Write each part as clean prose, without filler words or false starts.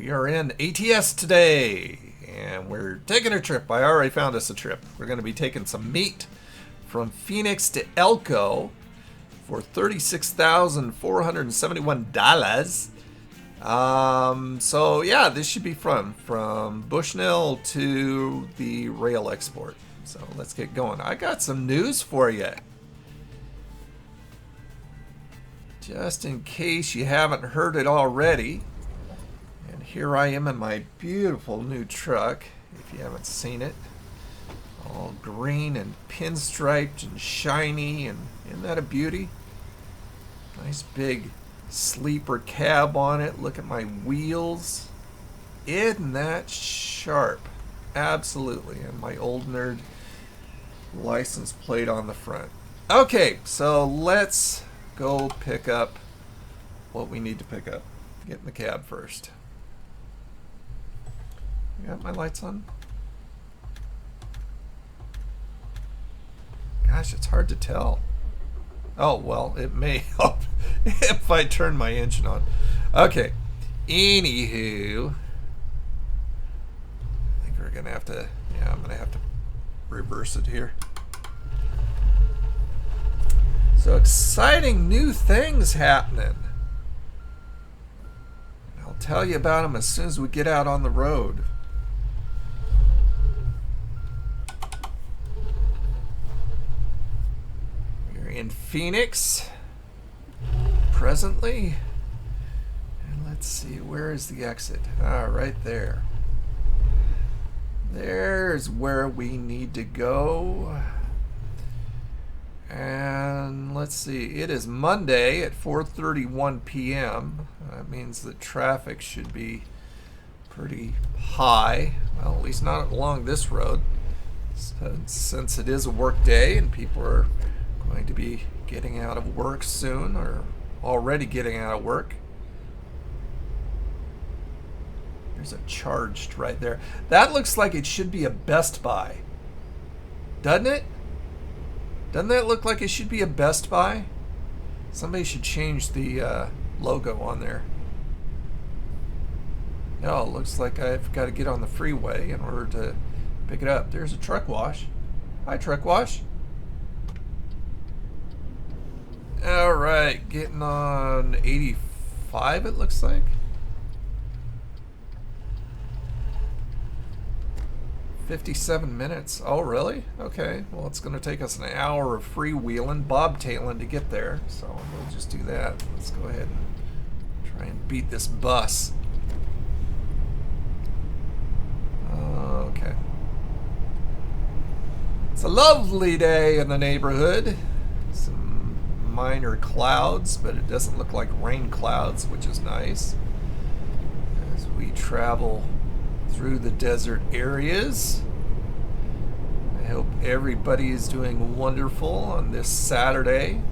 We are in ATS today, and we're taking a trip. I already found us a trip. We're going to be taking some meat from Phoenix to Elko for $36,471. So yeah, this should be fun. From Bushnell to the rail export. So let's get going. I got some news for you. Just in case you haven't heard it already. And here I am in my beautiful new truck, if you haven't seen it. All green and pinstriped and shiny, and isn't that a beauty? Nice big sleeper cab on it. Look at my wheels. Isn't that sharp? Absolutely. And my old nerd license plate on the front. Okay, so let's go pick up what we need to pick up. Get in the cab first. You got my lights on? Gosh, it's hard to tell. Oh, well, it may help if I turn my engine on. Okay. Anywho, I think we're going to have to, I'm going to have to reverse it here. So exciting new things happening. I'll tell you about them as soon as we get out on the road. In Phoenix presently, and let's see, where is the exit? Right there. There's where we need to go. And let's see, it is Monday at 4:31 p.m. That means the traffic should be pretty high. Well, at least not along this road, since it is a work day and people are going to be getting out of work soon, or already getting out of work. There's a Charged right there. That looks like it should be a Best Buy. Doesn't it? Doesn't that look like it should be a Best Buy? Somebody should change the logo on there. No, it looks like I've got to get on the freeway in order to pick it up. There's a truck wash. Hi, truck wash. All right, getting on 85, it looks like. 57 minutes. Oh, really? Okay. Well, it's going to take us an hour of freewheeling, bobtailing to get there. So we'll just do that. Let's go ahead and try and beat this bus. Okay. It's a lovely day in the neighborhood. Some minor clouds, but it doesn't look like rain clouds, which is nice. As we travel through the desert areas. I hope everybody is doing wonderful on this Saturday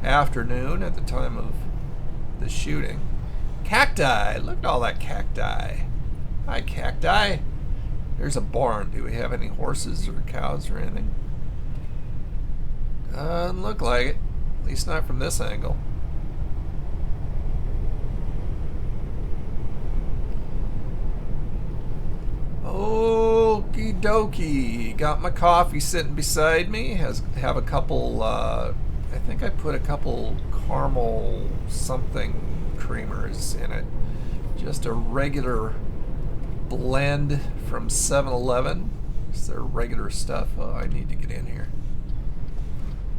afternoon at the time of the shooting. Cacti! Look at all that cacti. Hi, cacti. There's a barn. Do we have any horses or cows or anything? Doesn't look like it. At least not from this angle. Okie dokie. Got my coffee sitting beside me. Have a couple, I think I put a couple caramel something creamers in it. Just a regular blend from 7-Eleven. It's their regular stuff. Oh, I need to get in here.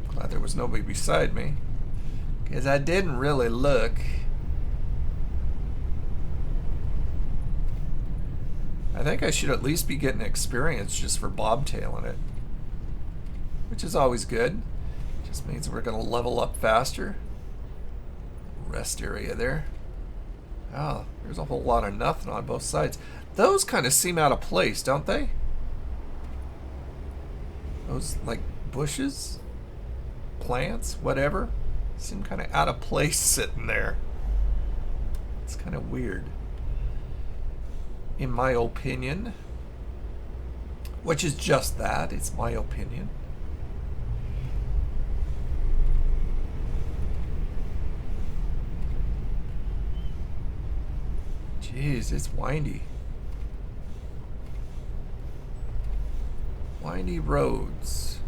Glad there was nobody beside me, because I didn't really look. I think I should at least be getting experience just for bobtailing it, which is always good. Just means we're going to level up faster. Rest area there. Oh, there's a whole lot of nothing on both sides. Those kind of seem out of place, don't they? Those, like, bushes, plants, whatever, seem kind of out of place sitting there. It's kind of weird, in my opinion, which is just that. It's my opinion. Jeez, it's windy. Windy roads.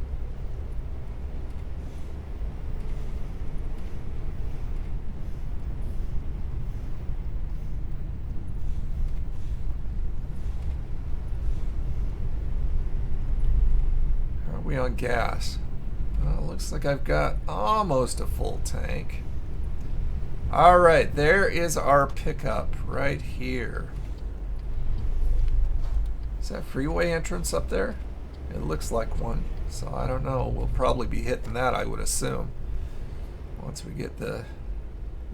Are we on gas? Well, looks like I've got almost a full tank. All right, there is our pickup right here. Is that freeway entrance up there? It looks like one, so I don't know. We'll probably be hitting that, I would assume, once we get the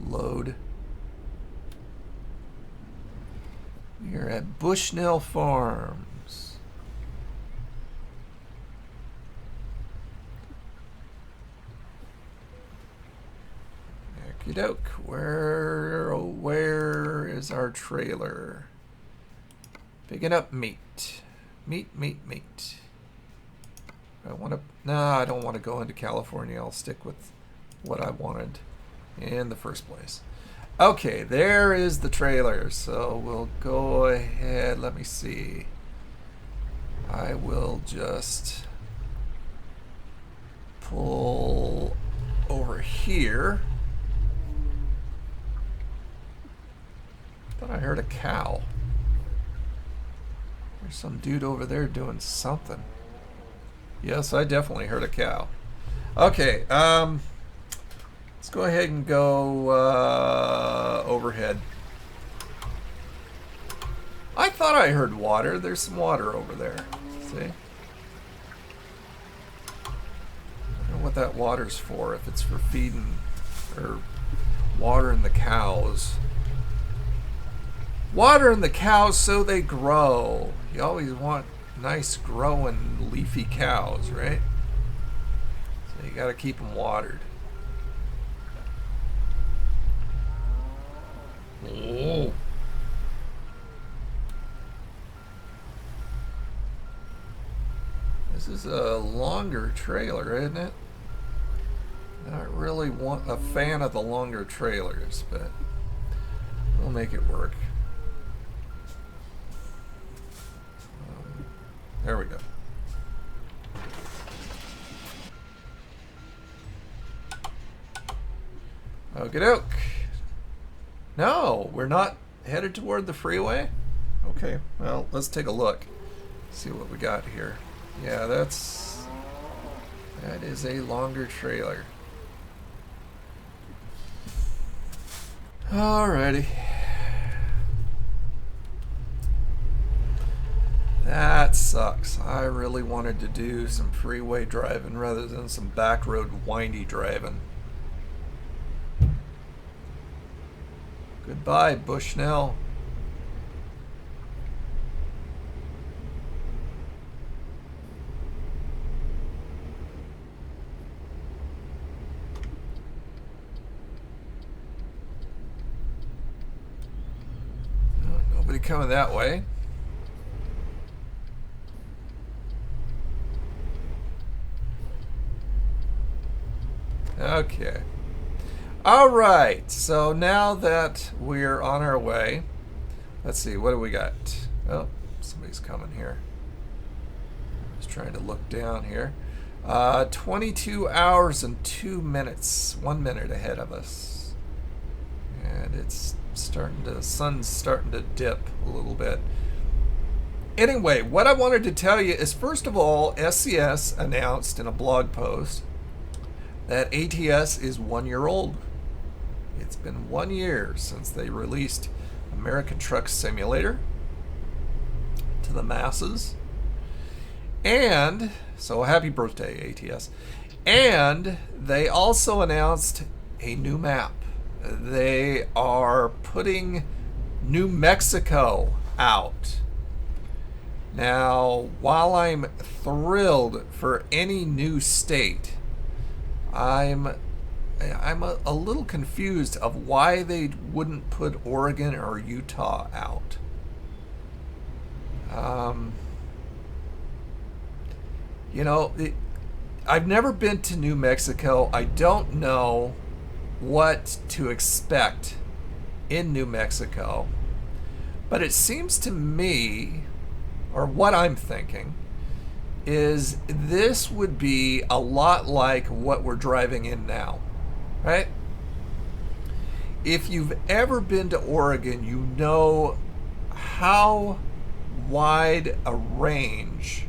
load. We are at Bushnell Farms. Okie doke. Where is our trailer? Picking up meat. Meat. I want to. No, I don't want to go into California. I'll stick with what I wanted in the first place. Okay, there is the trailer. So we'll go ahead. Let me see. I will just pull over here. Thought I heard a cow. There's some dude over there doing something. Yes, I definitely heard a cow. Okay, let's go ahead and go overhead. I thought I heard water. There's some water over there. See? I don't know what that water's for, if it's for feeding or watering the cows. Watering the cows so they grow. You always want nice growing leafy cows, right? So you gotta keep them watered. Oh. This is a longer trailer, isn't it? Not really a fan of the longer trailers, but we'll make it work. There we go. Okie doke. No, we're not headed toward the freeway? Okay, well, let's take a look. See what we got here. Yeah, that is a longer trailer. Alrighty. That sucks. I really wanted to do some freeway driving rather than some back road windy driving. Goodbye, Bushnell. Nobody coming that way. Okay. All right. So now that we're on our way, let's see. What do we got? Oh, somebody's coming here. I was trying to look down here. 22 hours and 2 minutes. 1 minute ahead of us. And it's the sun's starting to dip a little bit. Anyway, what I wanted to tell you is, first of all, SCS announced in a blog post that ATS is 1 year old. It's been 1 year since they released American Truck Simulator to the masses. And so happy birthday, ATS. And they also announced a new map. They are putting New Mexico out. Now, while I'm thrilled for any new state, I'm a little confused of why they wouldn't put Oregon or Utah out. You know, I've never been to New Mexico. I don't know what to expect in New Mexico. But it seems to me, or what I'm thinking, is this would be a lot like what we're driving in now, right? If you've ever been to Oregon, you know how wide a range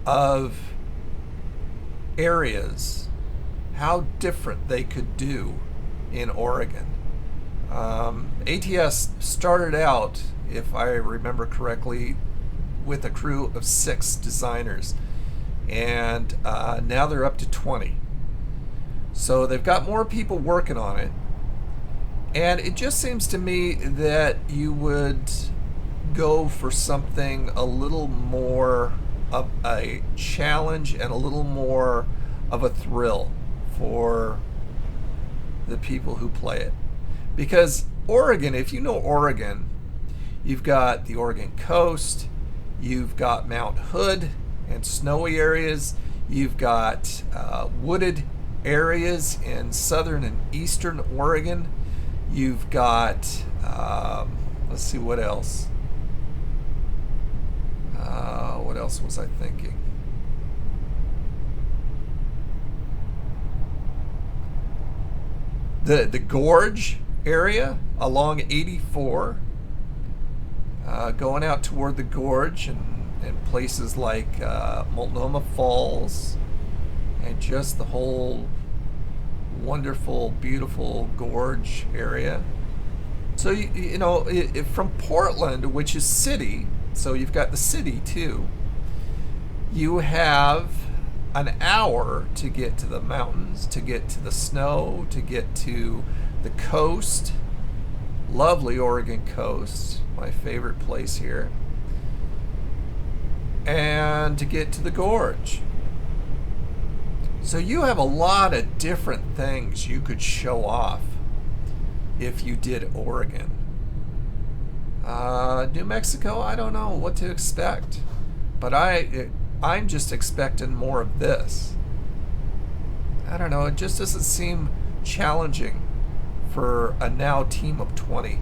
of areas, how different they could do in Oregon. ATS started out, if I remember correctly, with a crew of 6 designers, and now they're up to 20. So they've got more people working on it, and it just seems to me that you would go for something a little more of a challenge and a little more of a thrill for the people who play it. Because Oregon, if you know Oregon, you've got the Oregon coast, you've got Mount Hood and snowy areas, you've got wooded areas in southern and eastern Oregon, you've got, let's see what else. What else was I thinking? The gorge area along 84, going out toward the gorge, and places like Multnomah Falls, and just the whole wonderful, beautiful gorge area. So you know, from Portland, which is city, so you've got the city too, you have an hour to get to the mountains, to get to the snow, to get to the coast. Lovely Oregon coast, my favorite place here. And to get to the gorge. So you have a lot of different things you could show off if you did Oregon. New Mexico, I don't know what to expect, but I'm just expecting more of this. I don't know, it just doesn't seem challenging for a now team of 20.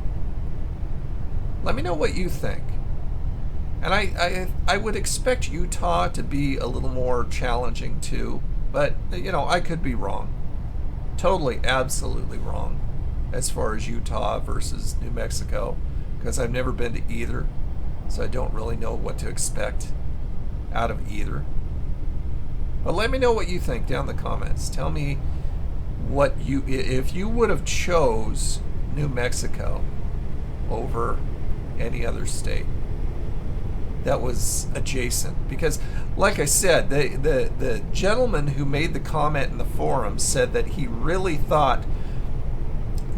Let me know what you think. And I would expect Utah to be a little more challenging too, but you know, I could be wrong. Totally, absolutely wrong as far as Utah versus New Mexico, because I've never been to either, so I don't really know what to expect out of either. But let me know what you think down in the comments. Tell me what if you would have chose New Mexico over any other state that was adjacent. Because like I said, the gentleman who made the comment in the forum said that he really thought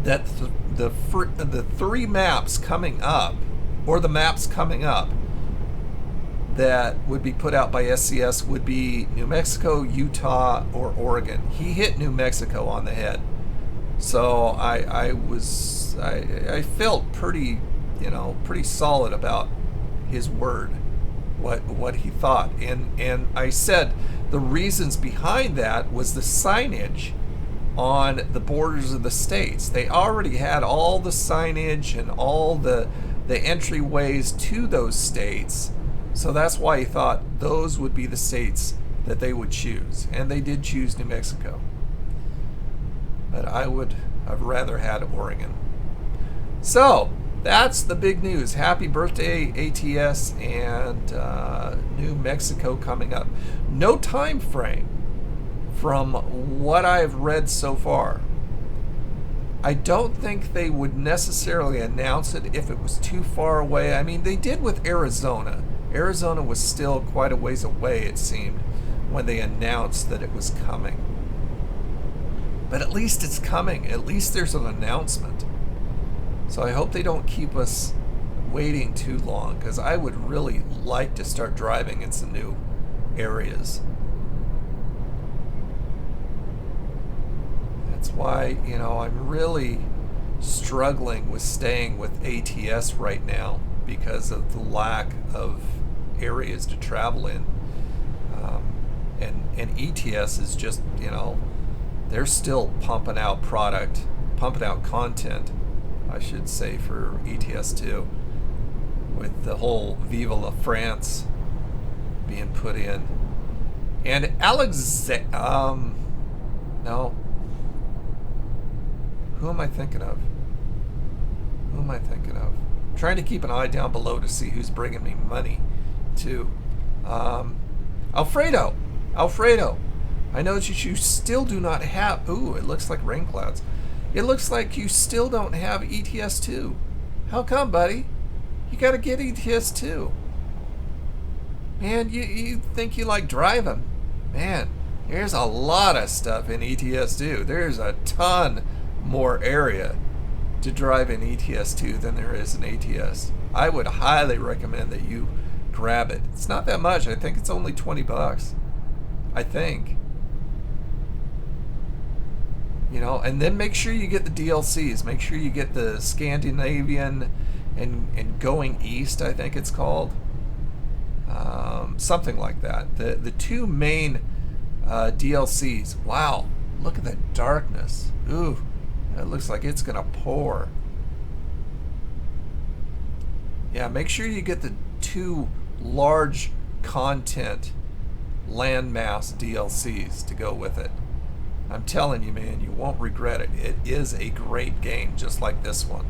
that the 3 maps coming up, or the maps coming up that would be put out by SCS, would be New Mexico, Utah, or Oregon. He hit New Mexico on the head. So I felt pretty, you know, pretty solid about his word, what he thought. And I said the reasons behind that was the signage on the borders of the states. They already had all the signage and all the entryways to those states. So that's why he thought those would be the states that they would choose. And they did choose New Mexico. But I would have rather had Oregon. So that's the big news. Happy birthday, ATS, and New Mexico coming up. No time frame from what I've read so far. I don't think they would necessarily announce it if it was too far away. I mean, they did with Arizona. Arizona was still quite a ways away, it seemed, when they announced that it was coming. But at least it's coming. At least there's an announcement. So I hope they don't keep us waiting too long, because I would really like to start driving in some new areas. That's why, you know, I'm really struggling with staying with ATS right now because of the lack of areas to travel in. And ETS is just, you know, they're still pumping out product, pumping out content, I should say, for ETS too. with the whole Vive la France being put in. And no. Who am I thinking of? Who am I thinking of? I'm trying to keep an eye down below to see who's bringing me money, too. Alfredo! Alfredo! I know that you still do not have... Ooh, it looks like rain clouds. It looks like you still don't have ETS 2. How come, buddy? You gotta get ETS 2. Man, you think you like driving. Man, there's a lot of stuff in ETS 2. There's a ton more area to drive in ETS 2 than there is in ATS. I would highly recommend that you grab it. It's not that much. I think it's only 20 bucks. I think. You know, and then make sure you get the DLCs. Make sure you get the Scandinavian and Going East, I think it's called. Something like that. The two main DLCs. Wow, look at the darkness. Ooh, it looks like it's gonna pour. Yeah, make sure you get the two large content landmass DLCs to go with it. I'm telling you, man, you won't regret it. It is a great game, just like this one.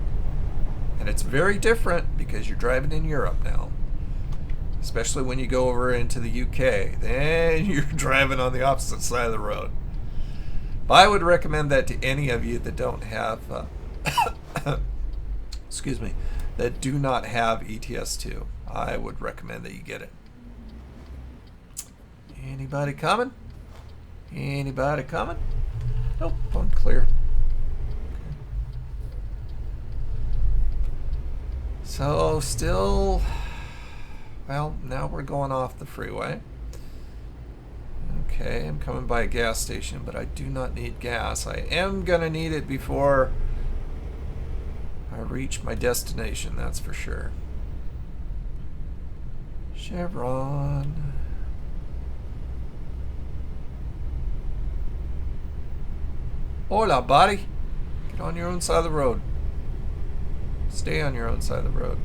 And it's very different because you're driving in Europe now. Especially when you go over into the UK. Then you're driving on the opposite side of the road. But I would recommend that to any of you that don't have... excuse me. That do not have ETS 2. I would recommend that you get it. Anybody coming? Anybody coming? Nope, unclear. Okay. So, still... Well, now we're going off the freeway. Okay, I'm coming by a gas station, but I do not need gas. I am going to need it before I reach my destination, that's for sure. Chevron. Hola, buddy. Get on your own side of the road. Stay on your own side of the road.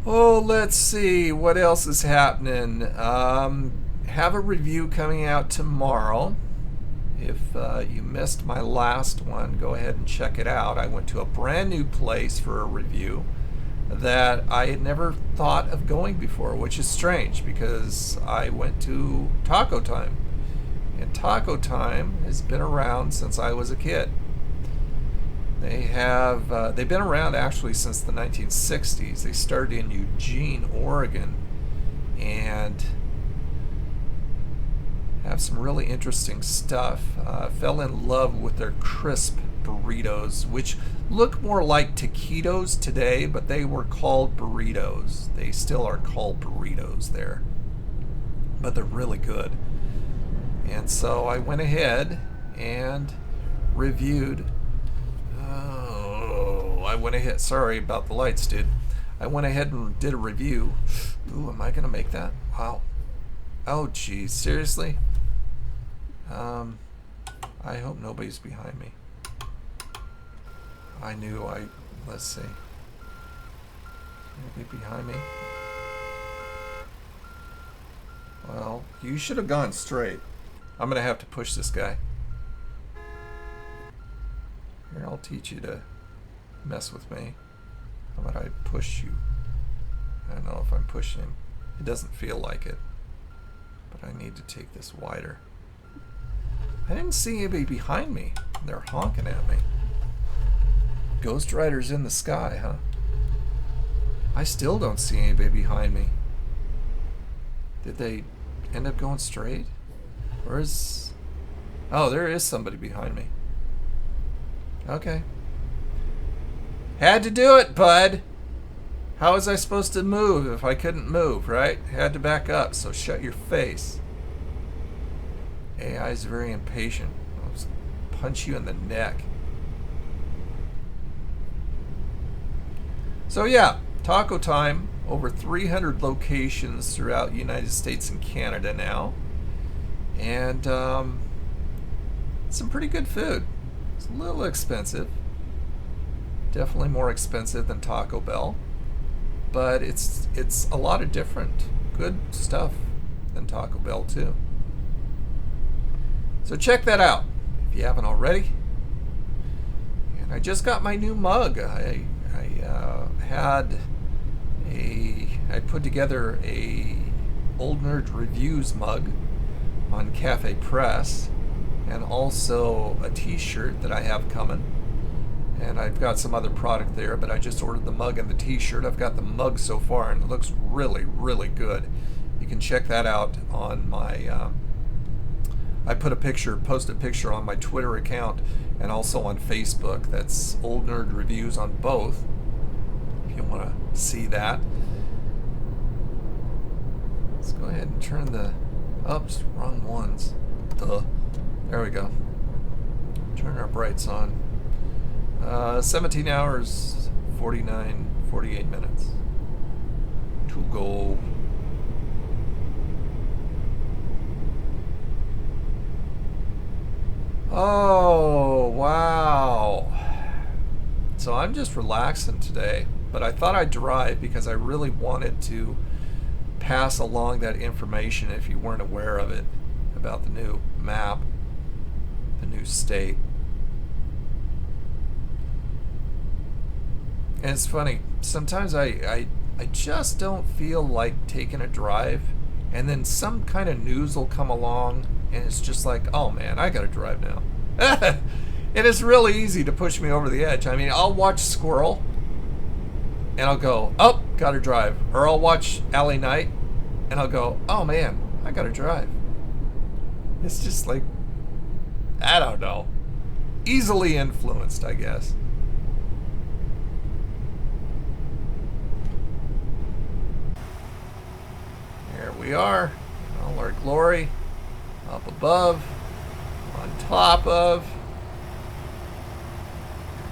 Oh, let's see what else is happening. Have a review coming out tomorrow. If you missed my last one, go ahead and check it out. I went to a brand new place for a review that I had never thought of going before, which is strange because I went to Taco Time. And Taco Time has been around since I was a kid. They've been around actually since the 1960s. They started in Eugene, Oregon, and have some really interesting stuff. Fell in love with their crisp burritos, which look more like taquitos today, but they were called burritos. They still are called burritos there, but they're really good. And so I went ahead and reviewed. Sorry about the lights, dude. I went ahead and did a review. Ooh, am I gonna make that? Wow. Oh, geez, seriously? I hope nobody's behind me. Let's see. Anybody behind me? Well, you should have gone straight. I'm gonna have to push this guy. Here, I'll teach you to mess with me. How about I push you? I don't know if I'm pushing. It doesn't feel like it. But I need to take this wider. I didn't see anybody behind me. They're honking at me. Ghost Rider's in the sky, huh? I still don't see anybody behind me. Did they end up going straight? Where's... Oh, there is somebody behind me. Okay. Had to do it, bud. How was I supposed to move if I couldn't move, right? Had to back up, so shut your face. AI is very impatient. I'll just punch you in the neck. So yeah, Taco Time. over 300 locations throughout the United States and Canada now. And some pretty good food. It's a little expensive. Definitely more expensive than Taco Bell. But it's a lot of different good stuff than Taco Bell too. So check that out if you haven't already. And I just got my new mug. I put together a Old Nerd Reviews mug on Cafe Press, and also a t-shirt that I have coming. And I've got some other product there, but I just ordered the mug and the t-shirt. I've got the mug so far, and it looks really, really good. You can check that out on my I posted a picture on my Twitter account and also on Facebook. That's Old Nerd Reviews on both, if you want to see that. Let's go ahead and turn the... Oops, wrong ones. Duh. There we go. Turn our brights on. 17 hours, 48 minutes to go. Oh, wow. So I'm just relaxing today, but I thought I'd drive because I really wanted to pass along that information if you weren't aware of it, about the new map, the new state. And it's funny, sometimes I just don't feel like taking a drive, and then some kind of news will come along and it's just like, oh man, I gotta drive now. And it's really easy to push me over the edge. I mean, I'll watch Squirrel and I'll go, oh, gotta drive. Or I'll watch Alley Night and I'll go, oh man, I gotta drive. It's just like, I don't know. Easily influenced, I guess. There we are, in all our glory, up above, on top of.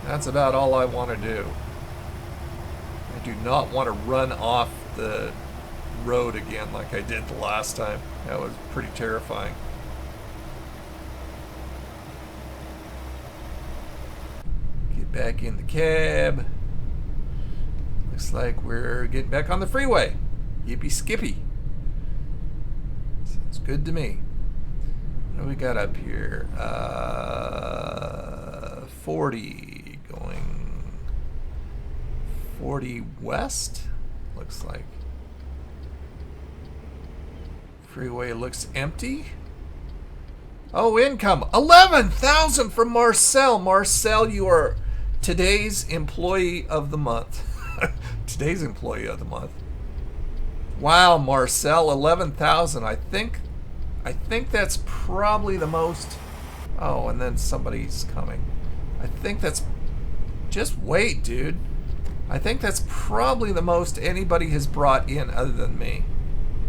That's about all I want to do. I do not want to run off the road again like I did the last time. That was pretty terrifying. Get back in the cab. Looks like we're getting back on the freeway. Yippee skippy. Sounds good to me. What do we got up here? 40 going 40 west, looks like. Freeway looks empty. Oh, income 11,000 from Marcel. Marcel, you are today's employee of the month. Today's employee of the month. Wow, Marcel, 11,000. I think that's probably the most. Oh, and then somebody's coming. I think that's, just wait, dude. I think that's probably the most anybody has brought in other than me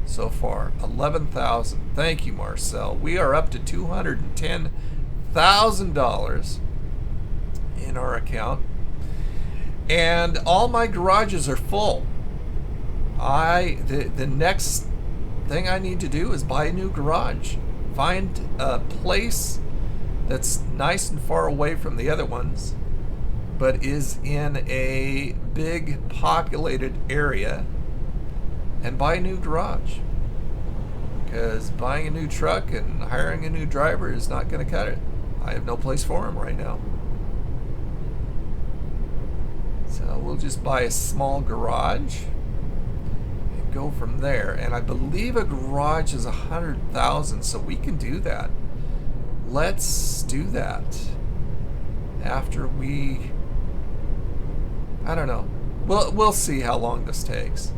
so far. 11,000. Thank you, Marcel. We are up to $210,000 in our account. And all my garages are full. The next thing I need to do is buy a new garage. Find a place that's nice and far away from the other ones, but is in a big populated area, and buy a new garage. Because buying a new truck and hiring a new driver is not going to cut it. I have no place for him right now. So we'll just buy a small garage and go from there. And I believe a garage is 100,000, so we can do that. Let's do that after we, I don't know. We'll see how long this takes.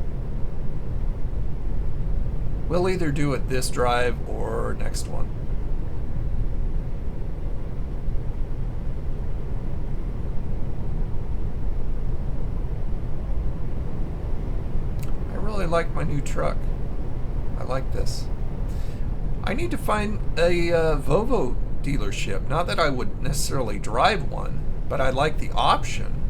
We'll either do it this drive or next one. I really like my new truck. I like this. I need to find a Volvo dealership. Not that I would necessarily drive one, but I like the option.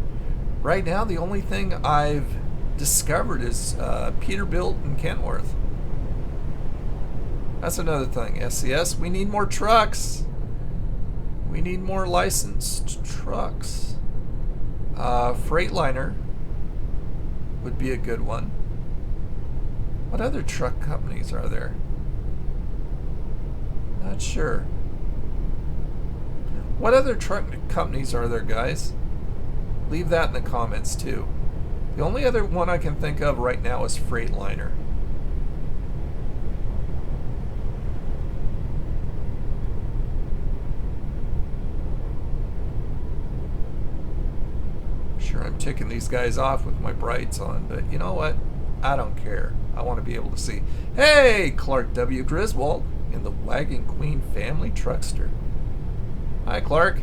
Right now, the only thing I've discovered is Peterbilt and Kenworth. That's another thing. SCS, we need more trucks. We need more licensed trucks. Freightliner would be a good one. What other truck companies are there? Not sure. What other truck companies are there, guys? Leave that in the comments too. The only other one I can think of right now is Freightliner. Sure, I'm ticking these guys off with my brights on, but you know what? I don't care. I want to be able to see. Hey, Clark W. Griswold in the Wagon Queen family truckster. Hi, Clark.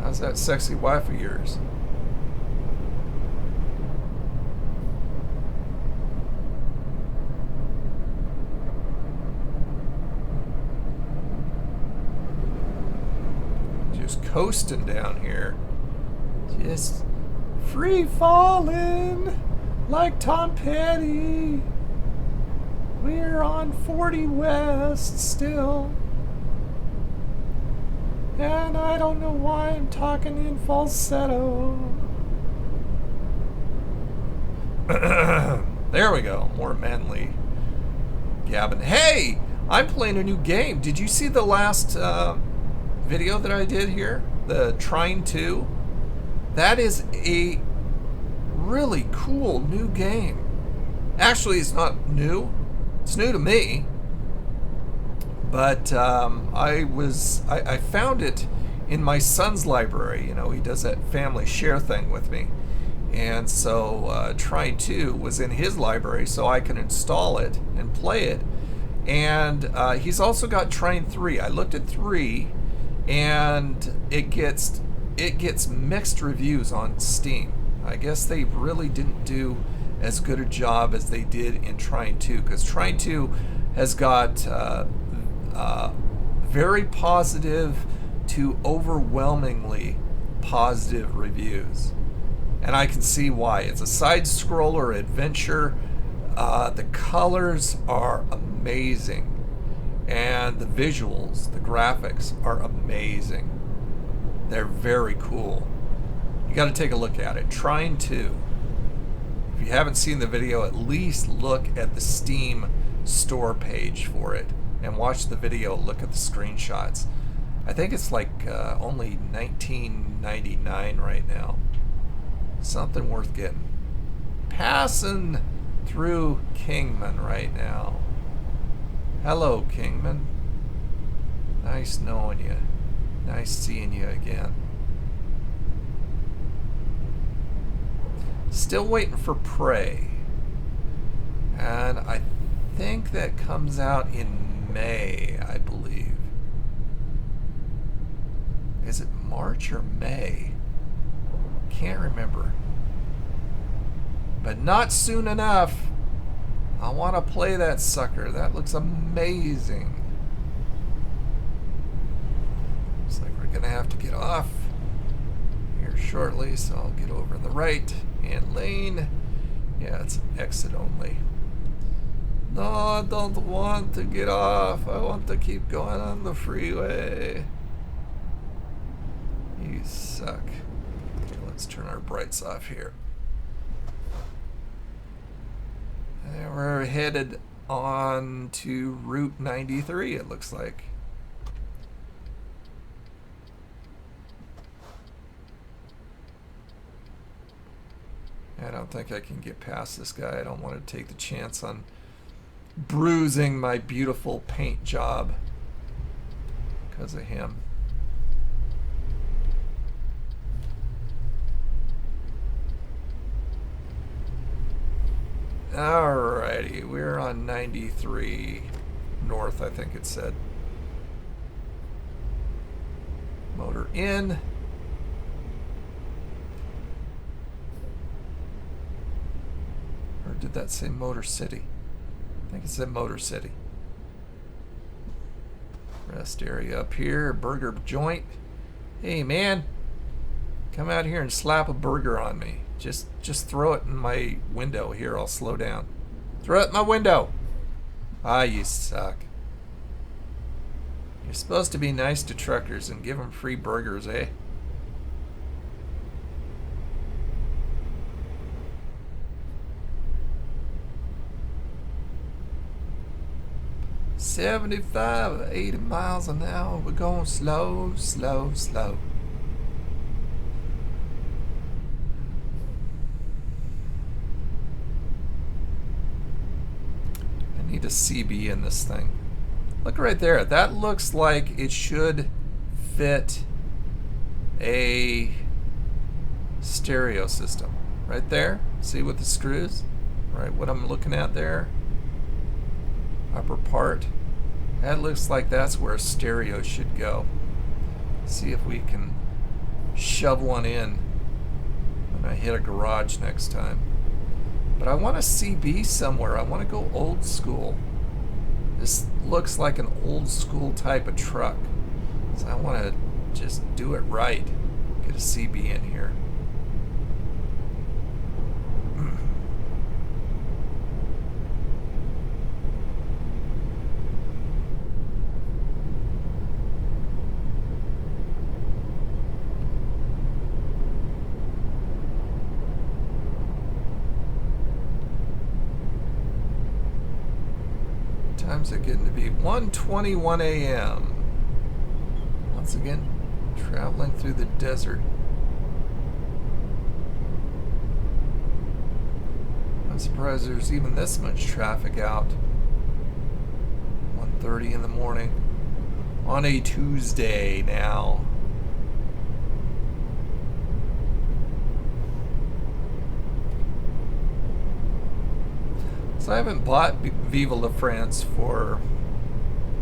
How's that sexy wife of yours? Just coasting down here. Just free falling like Tom Petty. We're on 40 West still. And I don't know why I'm talking in falsetto. There we go. More manly gabbing. Hey! I'm playing a new game. Did you see the last video that I did here? The Trine 2? That is a really cool new game. Actually, it's not new. It's new to me. But I found it in my son's library. You know, he does that family share thing with me. And so Trine 2 was in his library, so I can install it and play it. And he's also got Trine 3. I looked at 3, and it gets mixed reviews on Steam. I guess they really didn't do as good a job as they did in Trine 2, because Trine 2 has got very positive to overwhelmingly positive reviews. And I can see why. It's a side-scroller adventure. The colors are amazing. And the visuals, the graphics are amazing. They're very cool. You got to take a look at it. Trine 2. If you haven't seen the video, at least look at the Steam store page for it. And watch the video, look at the screenshots. I think it's like only $19.99 right now. Something worth getting. Passing through Kingman right now. Hello, Kingman. Nice knowing you. Nice seeing you again. Still waiting for Prey. And I think that comes out in May, I believe. Is it March or May? Can't remember. But not soon enough. I want to play that sucker. That looks amazing. Looks like we're gonna have to get off here shortly, so I'll get over in the right hand lane. Yeah, it's an exit only. No, I don't want to get off. I want to keep going on the freeway. You suck. Okay, let's turn our brights off here. And we're headed on to Route 93, it looks like. I don't think I can get past this guy. I don't want to take the chance on bruising my beautiful paint job because of him. Alrighty, we're on 93 north, I think it said. Motor in. Or did that say Motor City? I think it said Motor City. Rest area up here, burger joint. Hey man, Come out here and slap a burger on me. Just throw it in my window. Here, I'll slow down. Throw it in my window. Ah, you suck. You're supposed to be nice to truckers and give them free burgers, eh? "75, 80 miles an hour. We're going slow, slow, slow." I need a CB in this thing. Look right there. That looks like it should fit a stereo system. Right there. See with the screws? Right, what I'm looking at there. Upper part. That looks like that's where a stereo should go. See if we can shove one in when I hit a garage next time. But I want a CB somewhere. I want to go old school. This looks like an old school type of truck. So I want to just do it right. Get a CB in here. Times are getting to be 1:21 a.m. Once again, traveling through the desert. I'm surprised there's even this much traffic out. 1:30 in the morning on a Tuesday now. So I haven't bought Vive la France for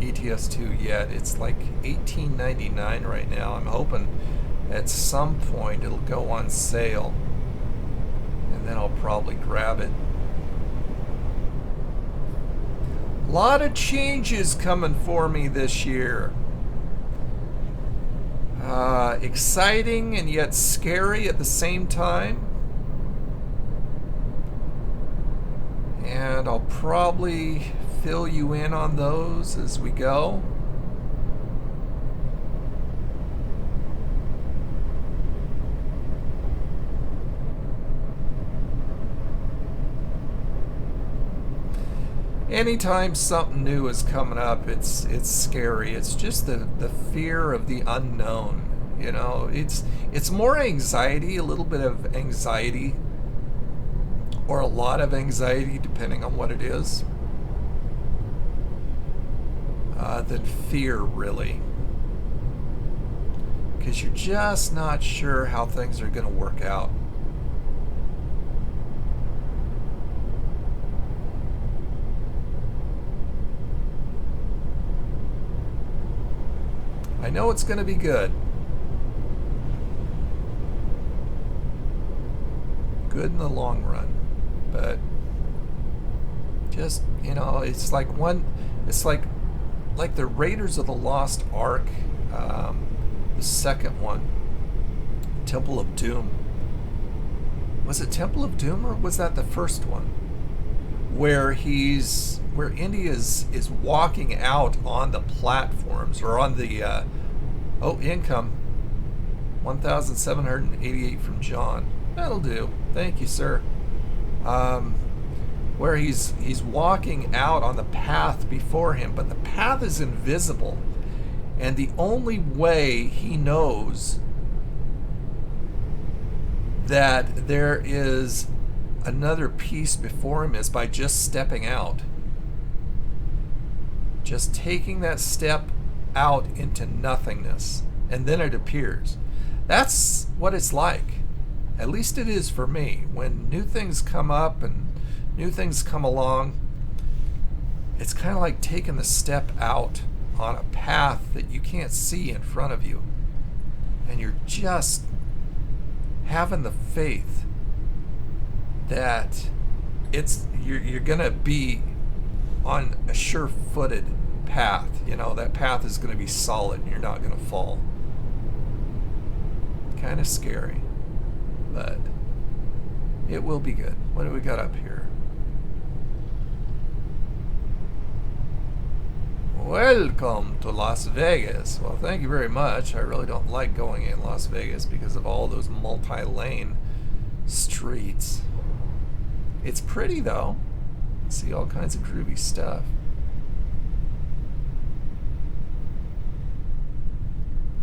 ETS2 yet. It's like $18.99 right now. I'm hoping at some point it'll go on sale, and then I'll probably grab it. A lot of changes coming for me this year. Exciting and yet scary at the same time. And I'll probably fill you in on those as we go. Anytime something new is coming up, it's scary. It's just the fear of the unknown. You know, it's more anxiety, a little bit of anxiety, or a lot of anxiety, depending on what it is, than fear, really. Because you're just not sure how things are going to work out. I know it's going to be good. Good in the long run. But just, you know, it's like the Raiders of the Lost Ark, the second one, Temple of Doom. Was it Temple of Doom, or was that the first one? Where Indy is walking out on the platforms, or on the income 1,788 from John. That'll do. Thank you, sir. Where he's walking out on the path before him, but the path is invisible, and the only way he knows that there is another piece before him is by just stepping out. Just taking that step out into nothingness, and then it appears. That's what it's like. At least it is for me. When new things come up and new things come along, it's kind of like taking the step out on a path that you can't see in front of you. And you're just having the faith that you're going to be on a sure-footed path. You know, that path is going to be solid and you're not going to fall. Kind of scary. but it will be good. What do we got up here? Welcome to Las Vegas. Well, thank you very much. I really don't like going in Las Vegas because of all those multi-lane streets. It's pretty though. See all kinds of groovy stuff.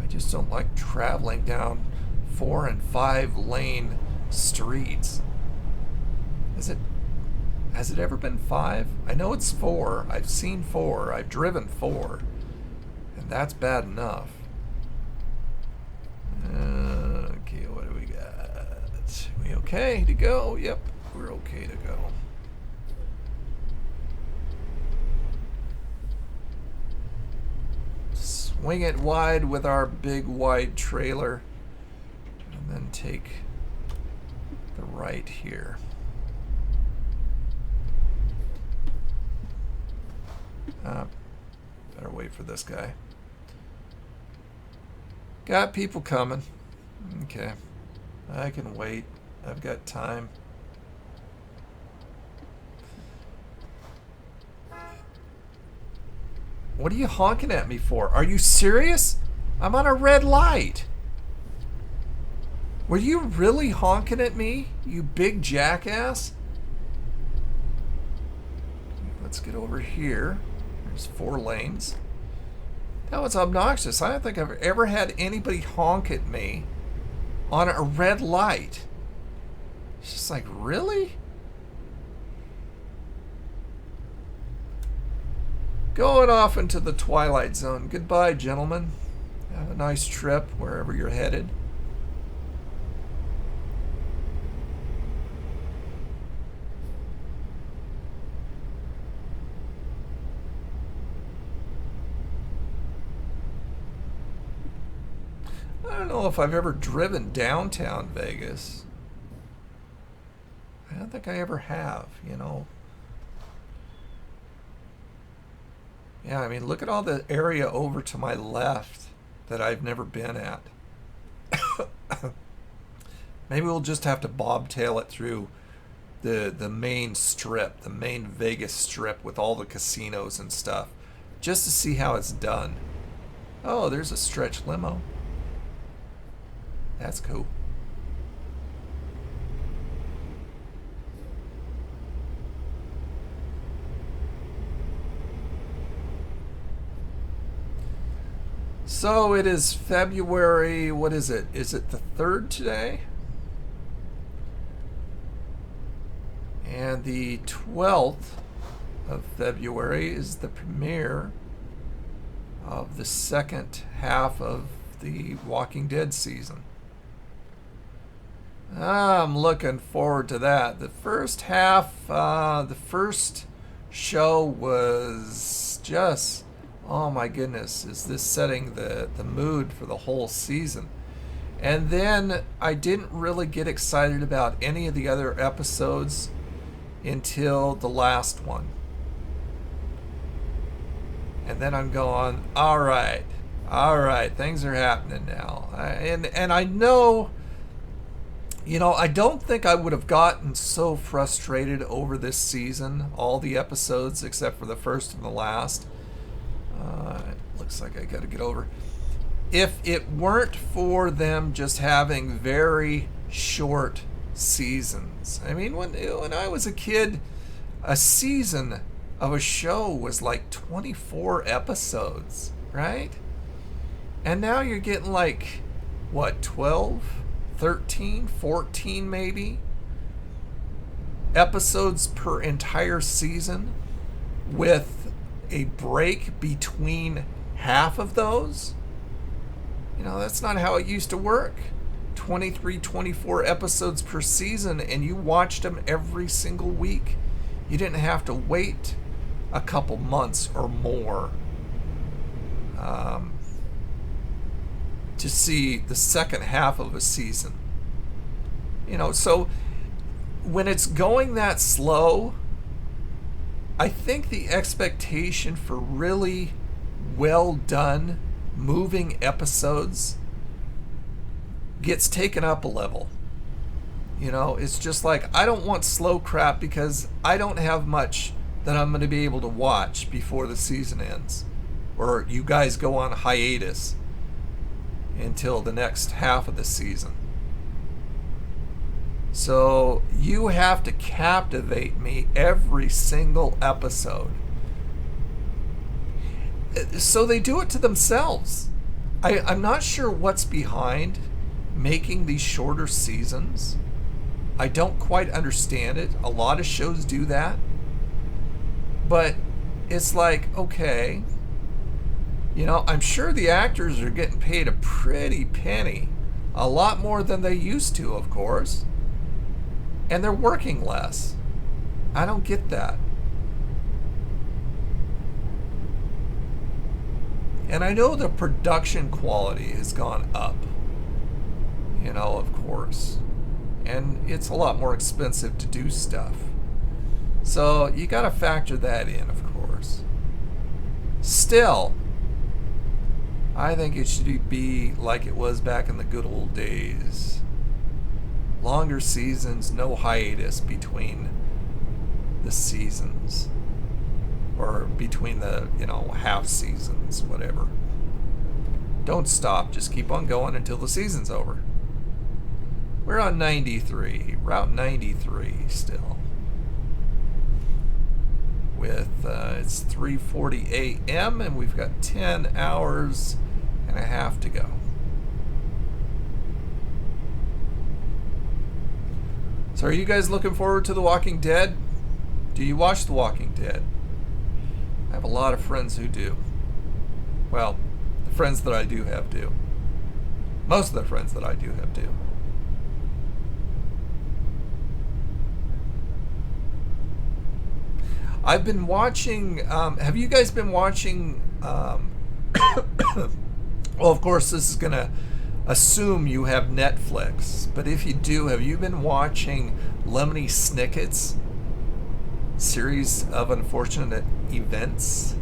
I just don't like traveling down 4 and 5 lane streets. Has it ever been 5? I know it's 4. I've seen 4. I've driven 4. And that's bad enough. Okay, what do we got? We okay to go? Yep, we're okay to go. Swing it wide with our big wide trailer. And then take the right here. Better wait for this guy. Got people coming. Okay. I can wait. I've got time. What are you honking at me for? Are you serious? I'm on a red light. Were you really honking at me, you big jackass? Let's get over here. There's 4 lanes. That was obnoxious. I don't think I've ever had anybody honk at me on a red light. It's just like, really? Going off into the twilight zone. Goodbye, gentlemen. Have a nice trip wherever you're headed. I don't know if I've ever driven downtown Vegas. I don't think I ever have, you know. Yeah, I mean, look at all the area over to my left that I've never been at. Maybe we'll just have to bobtail it through the main strip, the main Vegas strip with all the casinos and stuff, just to see how it's done. Oh, there's a stretch limo. That's cool. So it is February, what is it? Is it the 3rd today? And the 12th of February is the premiere of the 2nd half of the Walking Dead season. I'm looking forward to that. The first half, the first show was just, oh my goodness, is this setting the mood for the whole season? And then I didn't really get excited about any of the other episodes until the last one. And then I'm going, all right, things are happening now. And I know, you know, I don't think I would have gotten so frustrated over this season, all the episodes except for the first and the last. It looks like I got to get over. If it weren't for them just having very short seasons. I mean, when I was a kid, a season of a show was like 24 episodes, right? And now you're getting like, what, 12, 13, 14 maybe episodes per entire season with a break between half of those. You know, that's not how it used to work. 23, 24 episodes per season, and you watched them every single week. You didn't have to wait a couple months or more to see the second half of a season. You know, so when it's going that slow, I think the expectation for really well done moving episodes gets taken up a level. You know, it's just like, I don't want slow crap because I don't have much that I'm going to be able to watch before the season ends. Or you guys go on hiatus until the next half of the season. So you have to captivate me every single episode. So they do it to themselves. I'm not sure what's behind making these shorter seasons. I don't quite understand it. A lot of shows do that. But it's like, okay, you know, I'm sure the actors are getting paid a pretty penny. A lot more than they used to, of course. And they're working less. I don't get that. And I know the production quality has gone up. You know, of course. And it's a lot more expensive to do stuff. So you got to factor that in, of course. Still, I think it should be like it was back in the good old days. Longer seasons, no hiatus between the seasons. Or between the, you know, half seasons, whatever. Don't stop, just keep on going until the season's over. We're on 93, Route 93 still. With, it's 3:40 a.m. and we've got 10 hours and a half to go. So are you guys looking forward to The Walking Dead? Do you watch The Walking Dead? I have a lot of friends who do. Well, the friends that I do have do. Most of the friends that I do have do. I've been watching, have you guys been watching, well, of course this is going to assume you have Netflix, but if you do, have you been watching Lemony Snicket's series of unfortunate events?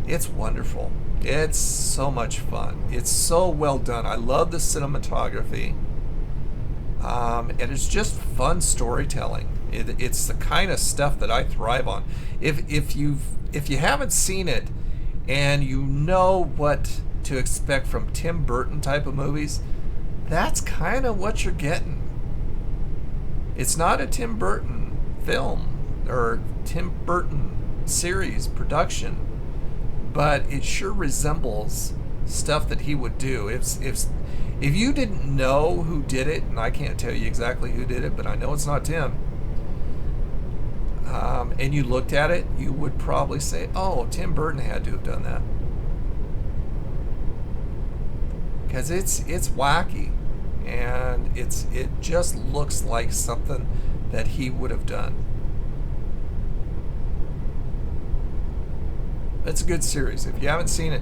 It's wonderful. It's so much fun. It's so well done. I love the cinematography. And it's just fun storytelling. It's the kind of stuff that I thrive on. If you haven't seen it and you know what to expect from Tim Burton type of movies, that's kind of what you're getting. It's not a Tim Burton film or Tim Burton series production, but it sure resembles stuff that he would do. If you didn't know who did it, and I can't tell you exactly who did it, but I know it's not Tim, and you looked at it, you would probably say, oh, Tim Burton had to have done that. Because it's wacky, and it just looks like something that he would have done. It's a good series. If you haven't seen it,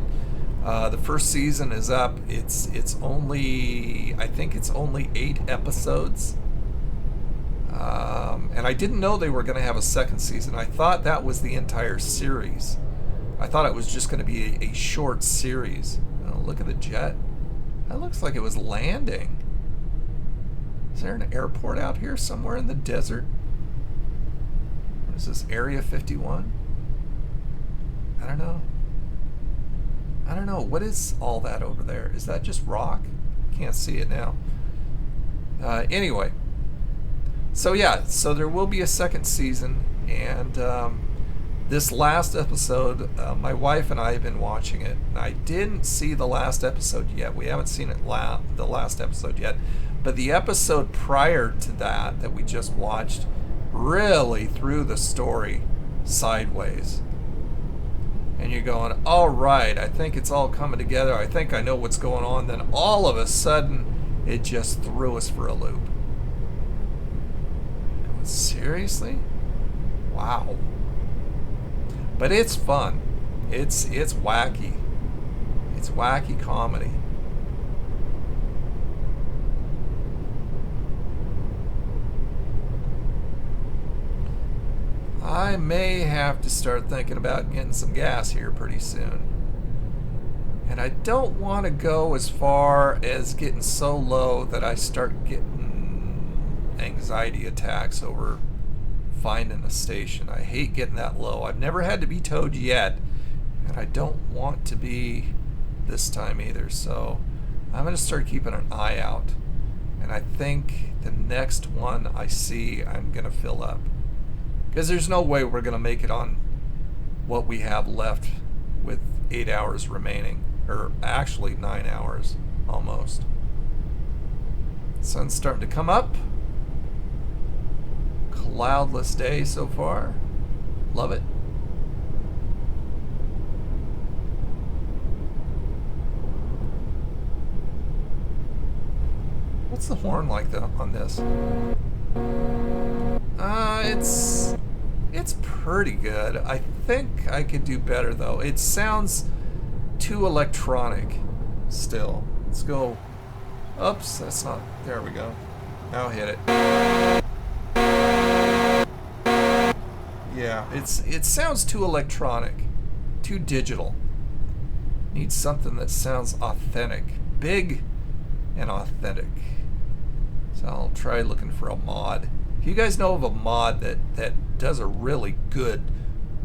the first season is up. It's only, I think it's only 8 episodes. And I didn't know they were going to have a second season. I thought that was the entire series. I thought it was just going to be a short series. Oh, look at the jet. That looks like it was landing. Is there an airport out here somewhere in the desert? What is this, Area 51? I don't know. I don't know. What is all that over there? Is that just rock? Can't see it now. Anyway. So yeah, so there will be a second season, and this last episode, my wife and I have been watching it. And I didn't see the last episode yet. We haven't seen it the last episode yet. But the episode prior to that we just watched really threw the story sideways. And you're going, all right, I think it's all coming together. I think I know what's going on. Then all of a sudden, it just threw us for a loop. Going, seriously? Wow. But it's fun. It's wacky. It's wacky comedy. I may have to start thinking about getting some gas here pretty soon. And I don't want to go as far as getting so low that I start getting anxiety attacks over finding a station. I hate getting that low. I've never had to be towed yet, and I don't want to be this time either. So I'm going to start keeping an eye out. And I think the next one I see, I'm going to fill up. Because there's no way we're going to make it on what we have left with 8 hours remaining. Or actually 9 hours, almost. Sun's starting to come up. Cloudless day so far. Love it. What's the horn like though on this? It's pretty good. I think I could do better though. It sounds too electronic still. Let's go. Oops, that's not. There we go. Now hit it. Yeah, it sounds too electronic, too digital. Needs something that sounds authentic, big and authentic. So I'll try looking for a mod. If you guys know of a mod that does a really good...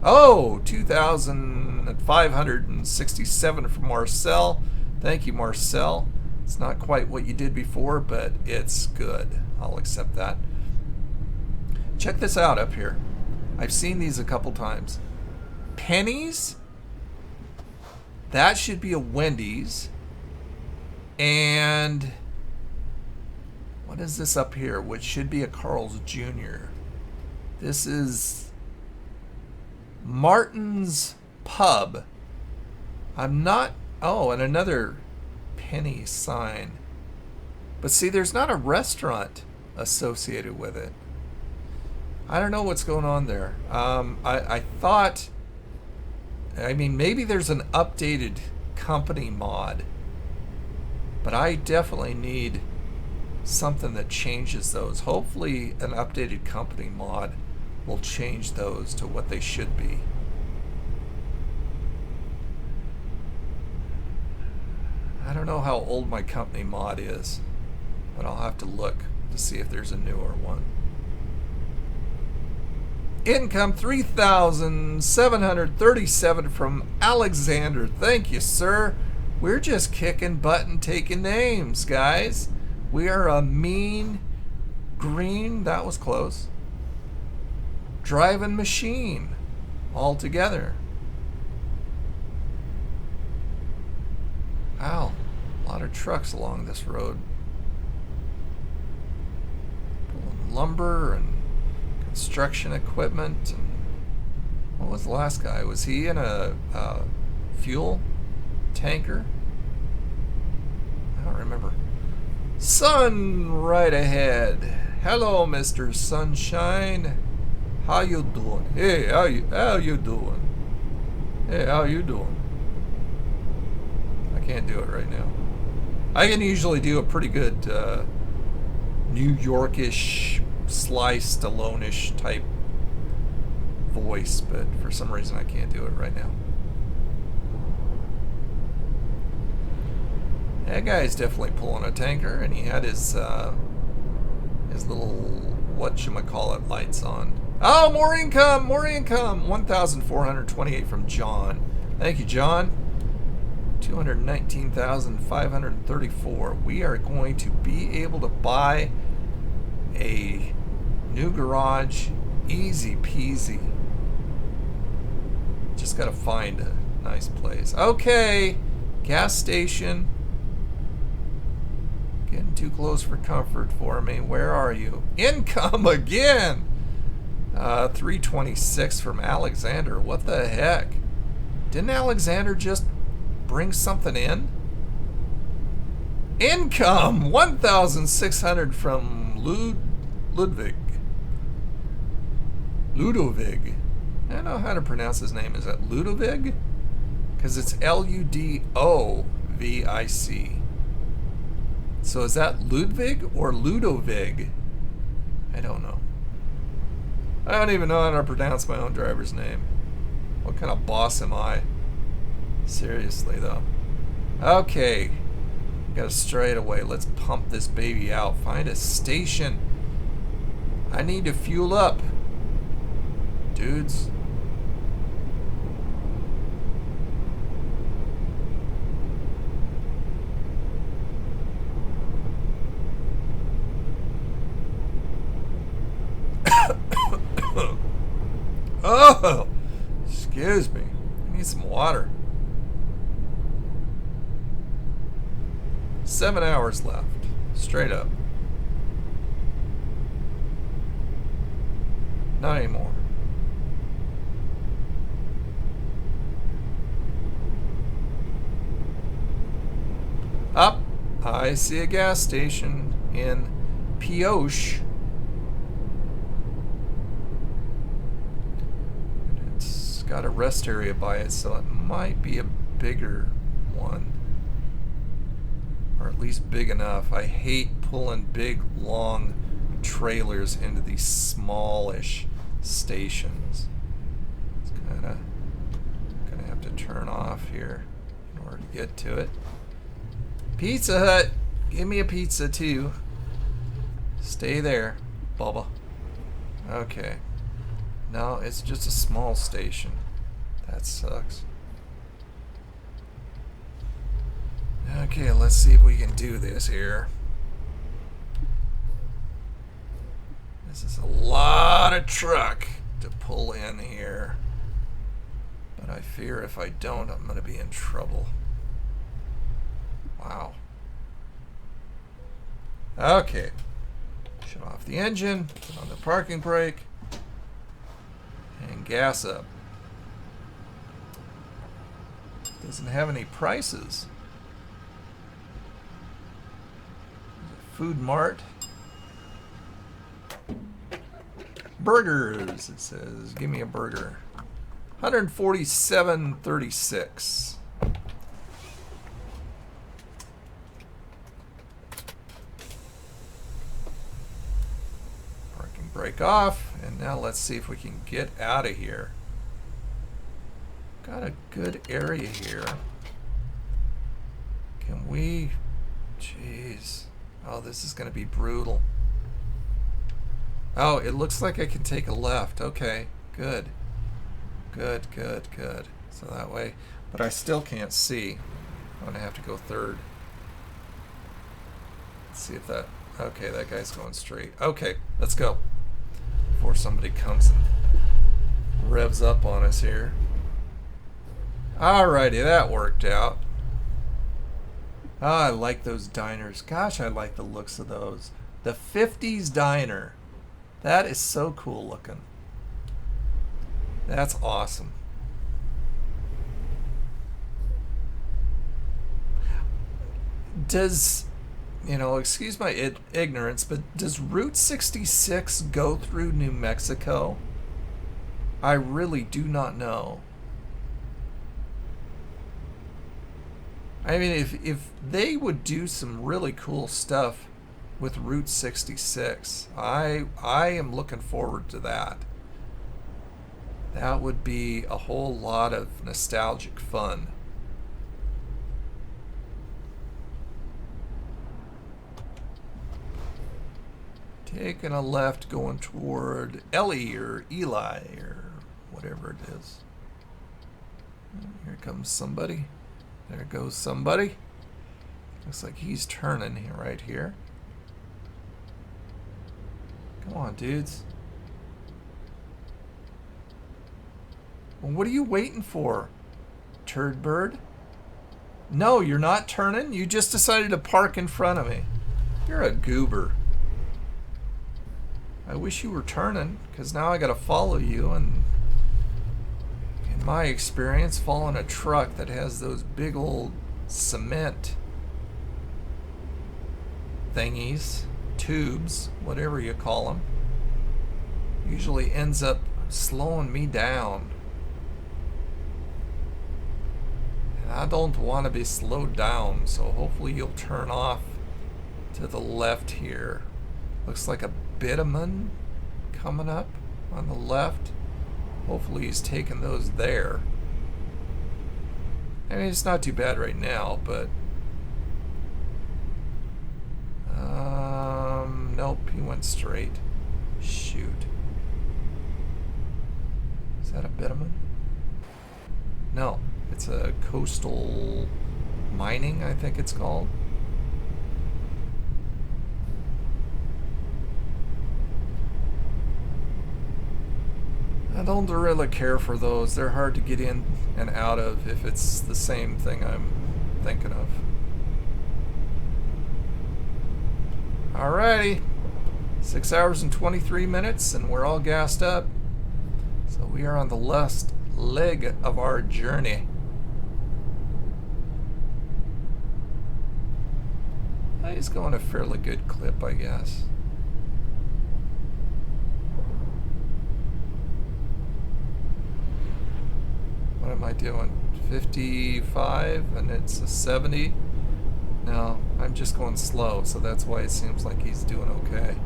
Oh, 2,567 from Marcel. Thank you, Marcel. It's not quite what you did before, but it's good. I'll accept that. Check this out up here. I've seen these a couple times. Pennies? That should be a Wendy's. And what is this up here? Which should be a Carl's Jr. This is Martin's Pub. I'm not... Oh, and another penny sign. But see, there's not a restaurant associated with it. I don't know what's going on there. I thought... I mean, maybe there's an updated company mod. But I definitely need something that changes those. Hopefully an updated company mod will change those to what they should be. I don't know how old my company mod is, but I'll have to look to see if there's a newer one. Income 3,737 from Alexander. Thank you, sir. We're just kicking butt and taking names, guys. We are a mean green, that was close, driving machine all together. Wow, a lot of trucks along this road. Pulling lumber and construction equipment. And what was the last guy? Was he in a fuel tanker? I don't remember. Sun right ahead. Hello, Mr. Sunshine. How you doing? Hey, how you doing? Hey, how you doing? I can't do it right now. I can usually do a pretty good New Yorkish, Sly Stallone-ish type voice, but for some reason I can't do it right now. That guy's definitely pulling a tanker, and he had his little whatchamacallit lights on. Oh, more income! More income! 1,428 from John. Thank you, John. 219,534. We are going to be able to buy a new garage, easy peasy. Just gotta find a nice place. Okay, gas station. Getting too close for comfort for me. Where are you? Income again! 326 from Alexander. What the heck? Didn't Alexander just bring something in? Income! 1,600 from Ludwig. Ludovig. I don't know how to pronounce his name. Is that Ludovig? Because it's Ludovvic. So is that Ludwig or Ludovig? I don't know. I don't even know how to pronounce my own driver's name. What kind of boss am I? Seriously, though. Okay. Got to stray it away. Let's pump this baby out. Find a station. I need to fuel up, dudes. Oh, excuse me. I need some water. 7 hours left. Straight up. Not anymore. Up. I see a gas station in Pioche. It's got a rest area by it, so it might be a bigger one. Or at least big enough. I hate pulling big, long trailers into these smallish stations. It's kind of gonna have to turn off here in order to get to it. Pizza Hut, give me a pizza too. Stay there, Bubba. Okay. No, it's just a small station. That sucks. Okay, let's see if we can do this here. This is a lot of truck to pull in here. But I fear if I don't, I'm going to be in trouble. Wow. Okay. Shut off the engine, put on the parking brake, and gas up. Doesn't have any prices. Food Mart. Burgers, it says. Give me a burger. $147.36. Parking brake off, and now let's see if we can get out of here. Got a good area here. Can we? Jeez. Oh, this is going to be brutal. Oh, it looks like I can take a left. Okay, good. Good, good, good. So that way, but I still can't see. I'm going to have to go third. Let's see if that, okay, that guy's going straight. Okay, let's go. Before somebody comes and revs up on us here. Alrighty, that worked out. Oh, I like those diners. Gosh, I like the looks of those. The 50s diner. That is so cool looking. That's awesome. Does, you know, excuse my ignorance, but does Route 66 go through New Mexico? I really do not know. I mean, if they would do some really cool stuff with Route 66, I am looking forward to that. That would be a whole lot of nostalgic fun. Taking a left going toward Ellie or Eli or whatever it is. Here comes somebody. There goes somebody. Looks like he's turning here, right here. Come on, dudes. Well, what are you waiting for, turd bird? No, you're not turning. You just decided to park in front of me. You're a goober. I wish you were turning, because now I got to follow you, and in my experience, following a truck that has those big old cement thingies, tubes, whatever you call them, usually ends up slowing me down. And I don't want to be slowed down, so hopefully you'll turn off to the left here. Looks like a bitumen coming up on the left. Hopefully he's taking those there. I mean, it's not too bad right now, but nope, he went straight. Shoot. Is that a bitumen? No, it's a coastal mining, I think it's called. I don't really care for those. They're hard to get in and out of if it's the same thing I'm thinking of. Alrighty. 6 hours and 23 minutes and we're all gassed up. So we are on the last leg of our journey. He's going a fairly good clip, I guess. What am I doing? 55 and it's a 70? No, I'm just going slow, so that's why it seems like he's doing okay.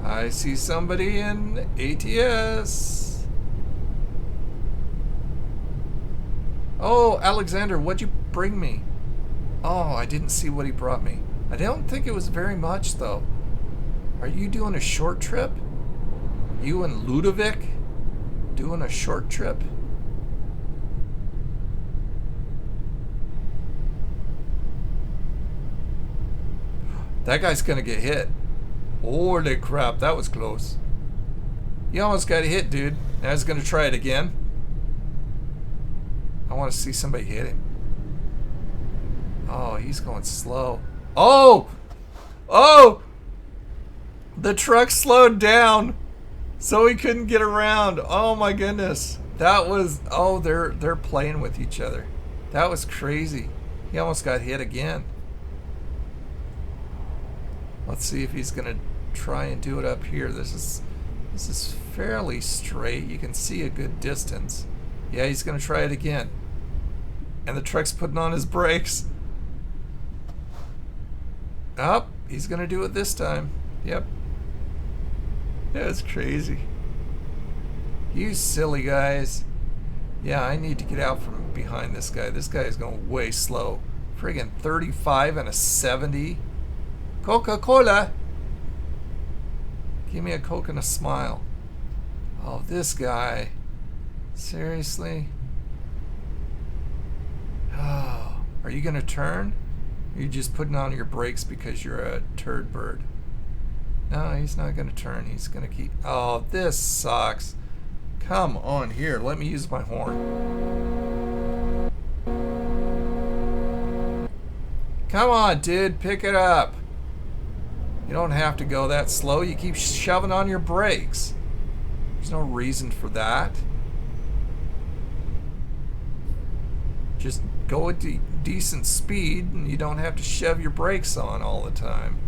I see somebody in ATS. Oh, Alexander, what'd you bring me? Oh, I didn't see what he brought me. I don't think it was very much, though. Are you doing a short trip? You and Ludovic doing a short trip? That guy's gonna get hit. Holy crap, that was close. You almost got hit, dude. Now he's gonna try it again. I want to see somebody hit him. Oh, he's going slow. Oh! Oh! The truck slowed down so he couldn't get around. Oh my goodness. That was... Oh, they're playing with each other. That was crazy. He almost got hit again. Let's see if he's gonna try and do it up here. This is fairly straight. You can see a good distance. Yeah, he's gonna try it again. And the truck's putting on his brakes. Oh, he's gonna do it this time. Yep. That's crazy. You silly guys. Yeah, I need to get out from behind this guy. This guy is going way slow. Friggin' 35 and a 70. Coca-Cola. Give me a Coke and a smile. Oh, this guy. Seriously? Oh, are you gonna turn? Or are you just putting on your brakes because you're a turd bird? No, he's not gonna turn. He's gonna keep... Oh, this sucks. Come on here. Let me use my horn. Come on, dude. Pick it up. You don't have to go that slow. You keep shoving on your brakes. There's no reason for that. Just go at decent speed and you don't have to shove your brakes on all the time.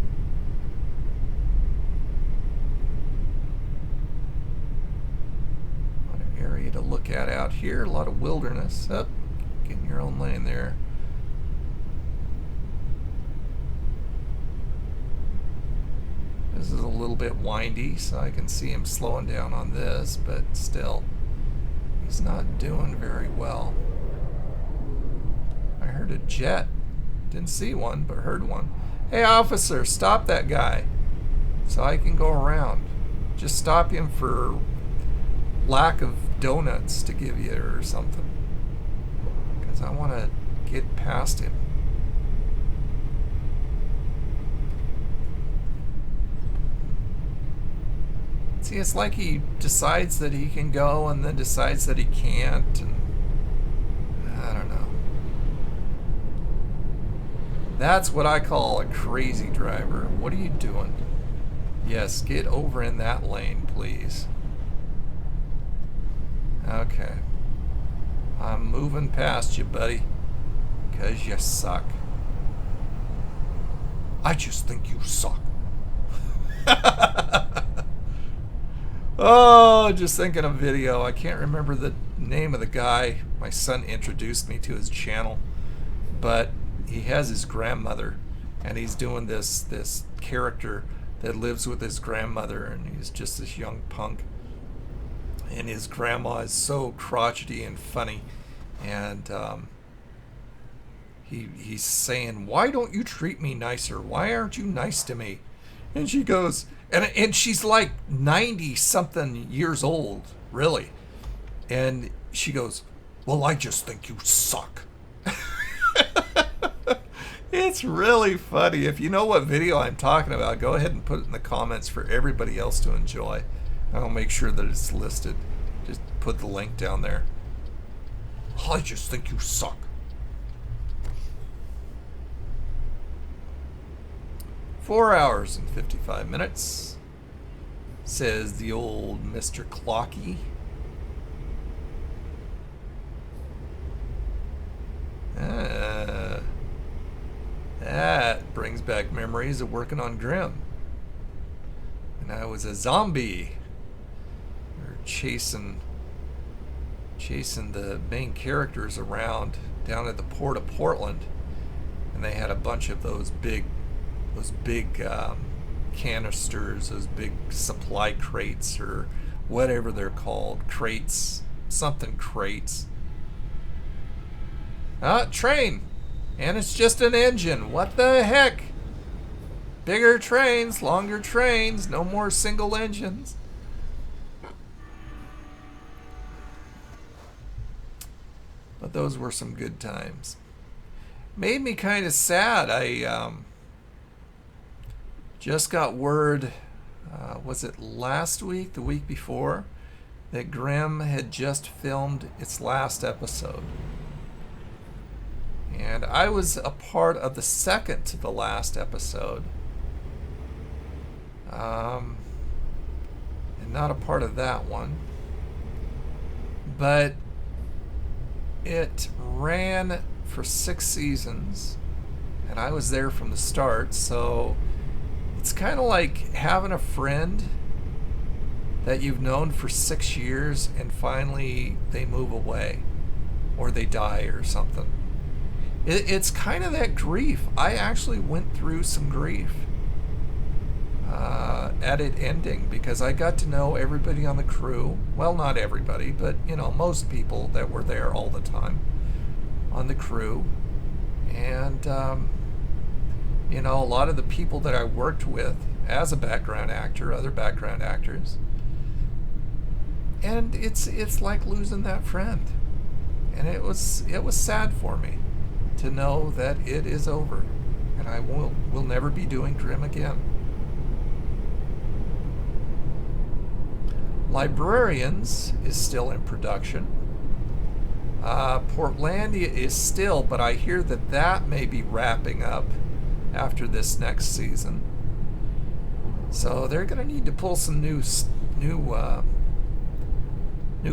What an area to look at out here. A lot of wilderness. Up, get in your own lane there. This is a little bit windy, so I can see him slowing down on this, but still, he's not doing very well. I heard a jet. Didn't see one, but heard one. Hey, officer, stop that guy so I can go around. Just stop him for lack of donuts to give you or something, because I want to get past him. See, it's like he decides that he can go and then decides that he can't, and I don't know. That's what I call a crazy driver. What are you doing? Yes, get over in that lane, please. Okay. I'm moving past you, buddy, because you suck. I just think you suck. Oh, just thinking of video. I can't remember the name of the guy. My son introduced me to his channel, but he has his grandmother, and he's doing this character that lives with his grandmother, and he's just this young punk, and his grandma is so crotchety and funny, and he's saying, "Why don't you treat me nicer? Why aren't you nice to me?" And she goes, and she's like 90 something years old, really. And she goes, well, I just think you suck. It's really funny. If you know what video I'm talking about, go ahead and put it in the comments for everybody else to enjoy. I'll make sure that it's listed. Just put the link down there. I just think you suck. "4 hours and 55 minutes, says the old Mr. Clocky. That brings back memories of working on Grimm. And I was a zombie. We were chasing the main characters around down at the port of Portland, and they had a bunch of those big canisters, those big supply crates, or whatever they're called, crates, something crates. Train, and it's just an engine. What the heck? Bigger trains, longer trains, no more single engines. But those were some good times. Made me kind of sad. I just got word, was it last week, the week before, that Grimm had just filmed its last episode. And I was a part of the second to the last episode. And not a part of that one. But it ran for 6 seasons, and I was there from the start, so it's kind of like having a friend that you've known for 6 years and finally they move away or they die or something. It's kind of that grief. I actually went through some grief at it ending, because I got to know everybody on the crew. Well, not everybody, but most people that were there all the time on the crew. And a lot of the people that I worked with as a background actor, other background actors. And it's like losing that friend. And it was sad for me to know that it is over, and I will never be doing Grimm again. Librarians is still in production. Portlandia is still, but I hear that may be wrapping up after this next season. So they're going to need to pull some new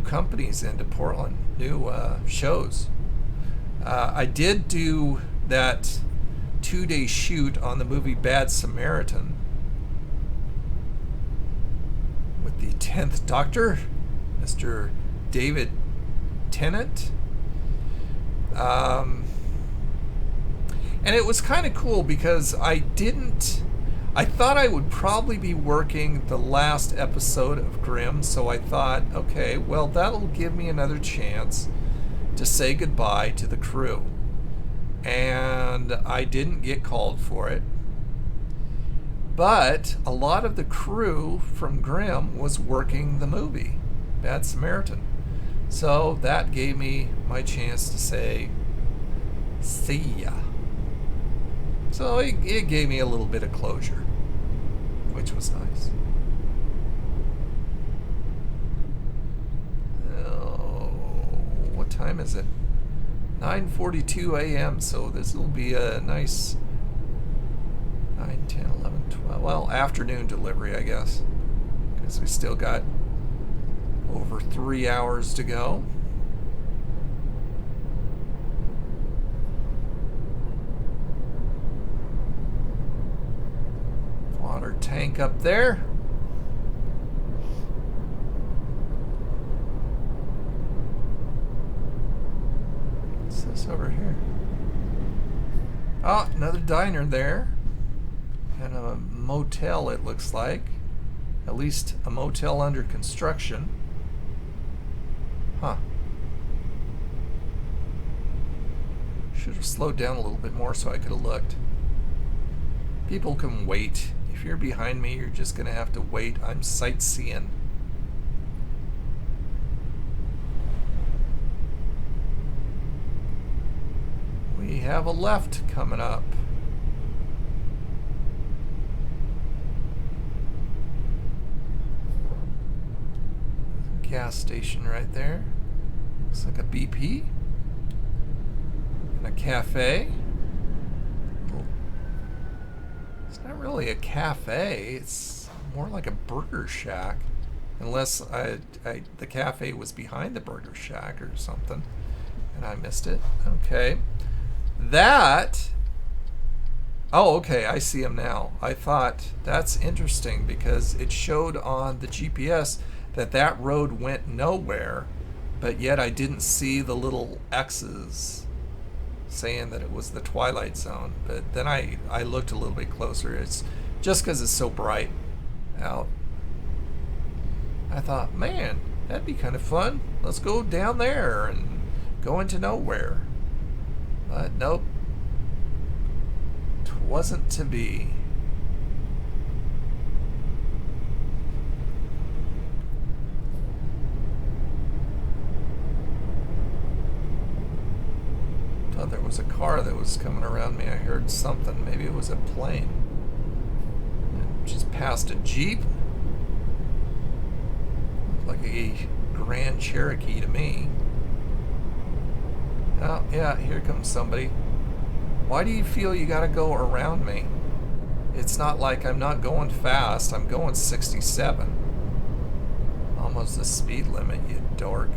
companies into Portland, new shows. I did do that 2-day shoot on the movie Bad Samaritan with the 10th Doctor, Mr. David Tennant. And it was kind of cool because I thought I would probably be working the last episode of Grimm, so I thought, okay, well, that'll give me another chance to say goodbye to the crew. And I didn't get called for it. But a lot of the crew from Grimm was working the movie, Bad Samaritan. So that gave me my chance to say, see ya. So it gave me a little bit of closure, which was nice. What time is it? 9:42 a.m. So this will be a nice 9, 10, 11, 12, well, afternoon delivery, I guess, because we still got over 3 hours to go. Water tank up there. What's this over here? Oh, another diner there. And a motel, it looks like. At least a motel under construction. Huh. Should have slowed down a little bit more so I could have looked. People can wait If you're behind me, you're just going to have to wait. I'm sightseeing. We have a left coming up. Gas station right there. Looks like a BP. And a cafe. It's not really a cafe. It's more like a burger shack. Unless the cafe was behind the burger shack or something. And I missed it. Okay. That... Oh, okay. I see him now. I thought that's interesting because it showed on the GPS that road went nowhere, but yet I didn't see the little X's saying that it was the Twilight Zone. But then I looked a little bit closer. It's just because it's so bright out. I thought, man, that'd be kind of fun. Let's go down there and go into nowhere. But nope, it wasn't to be. Thought there was a car that was coming around me. I heard something. Maybe it was a plane. It just passed a Jeep. Looked like a Grand Cherokee to me. Oh, yeah, here comes somebody. Why do you feel you gotta go around me? It's not like I'm not going fast. I'm going 67. Almost the speed limit, you dork.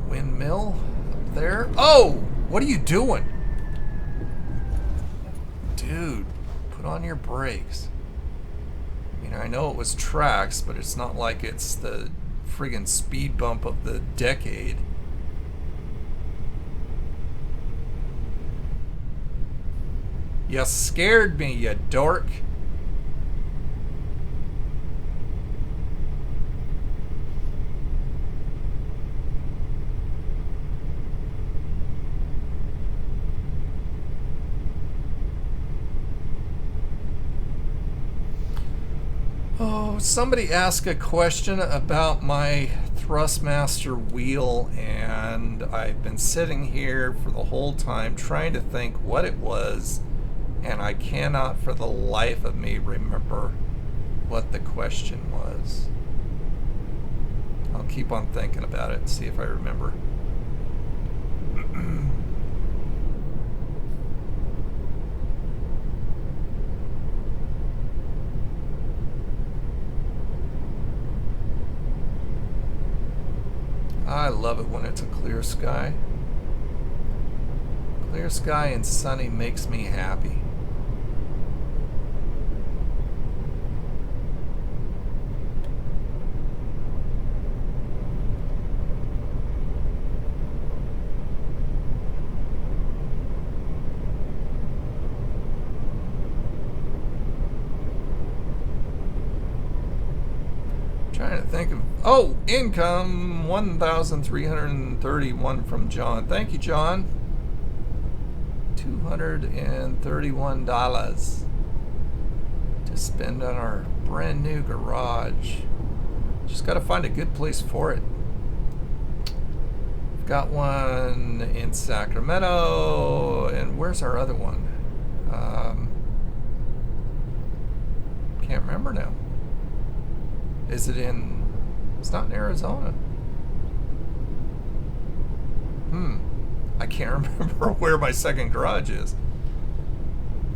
Windmill up there. Oh! What are you doing? Dude, put on your brakes. I mean, I know it was tracks, but it's not like it's the friggin' speed bump of the decade. You scared me, you dork. Oh, somebody asked a question about my Thrustmaster wheel, and I've been sitting here for the whole time trying to think what it was, and I cannot for the life of me remember what the question was. I'll keep on thinking about it and see if I remember. I love it when it's a clear sky. Clear sky and sunny makes me happy. Trying to think of... Oh, income 1,331 from John. Thank you, John. $231 to spend on our brand new garage. Just got to find a good place for it. We've got one in Sacramento, and where's our other one? Can't remember now. Is it in... It's not in Arizona. I can't remember where my second garage is.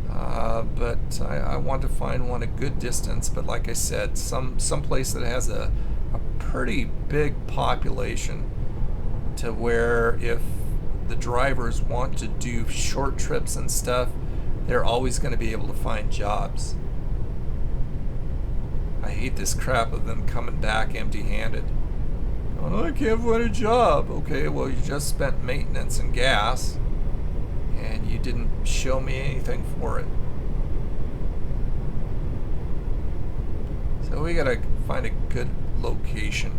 But I want to find one a good distance. But like I said, some place that has a pretty big population to where if the drivers want to do short trips and stuff, they're always going to be able to find jobs. I hate this crap of them coming back empty-handed. Oh, I can't find a job. Okay, well, you just spent maintenance and gas, and you didn't show me anything for it. So we gotta find a good location.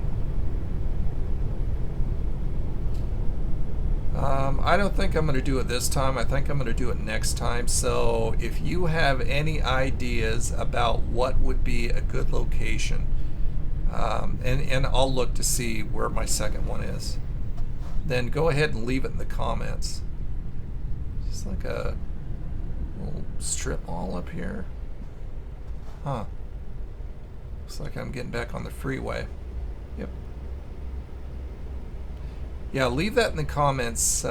I don't think I'm going to do it this time. I think I'm going to do it next time. So if you have any ideas about what would be a good location, and I'll look to see where my second one is, then go ahead and leave it in the comments. Just like a little strip mall up here. Huh. Looks like I'm getting back on the freeway. Yep. Yeah, leave that in the comments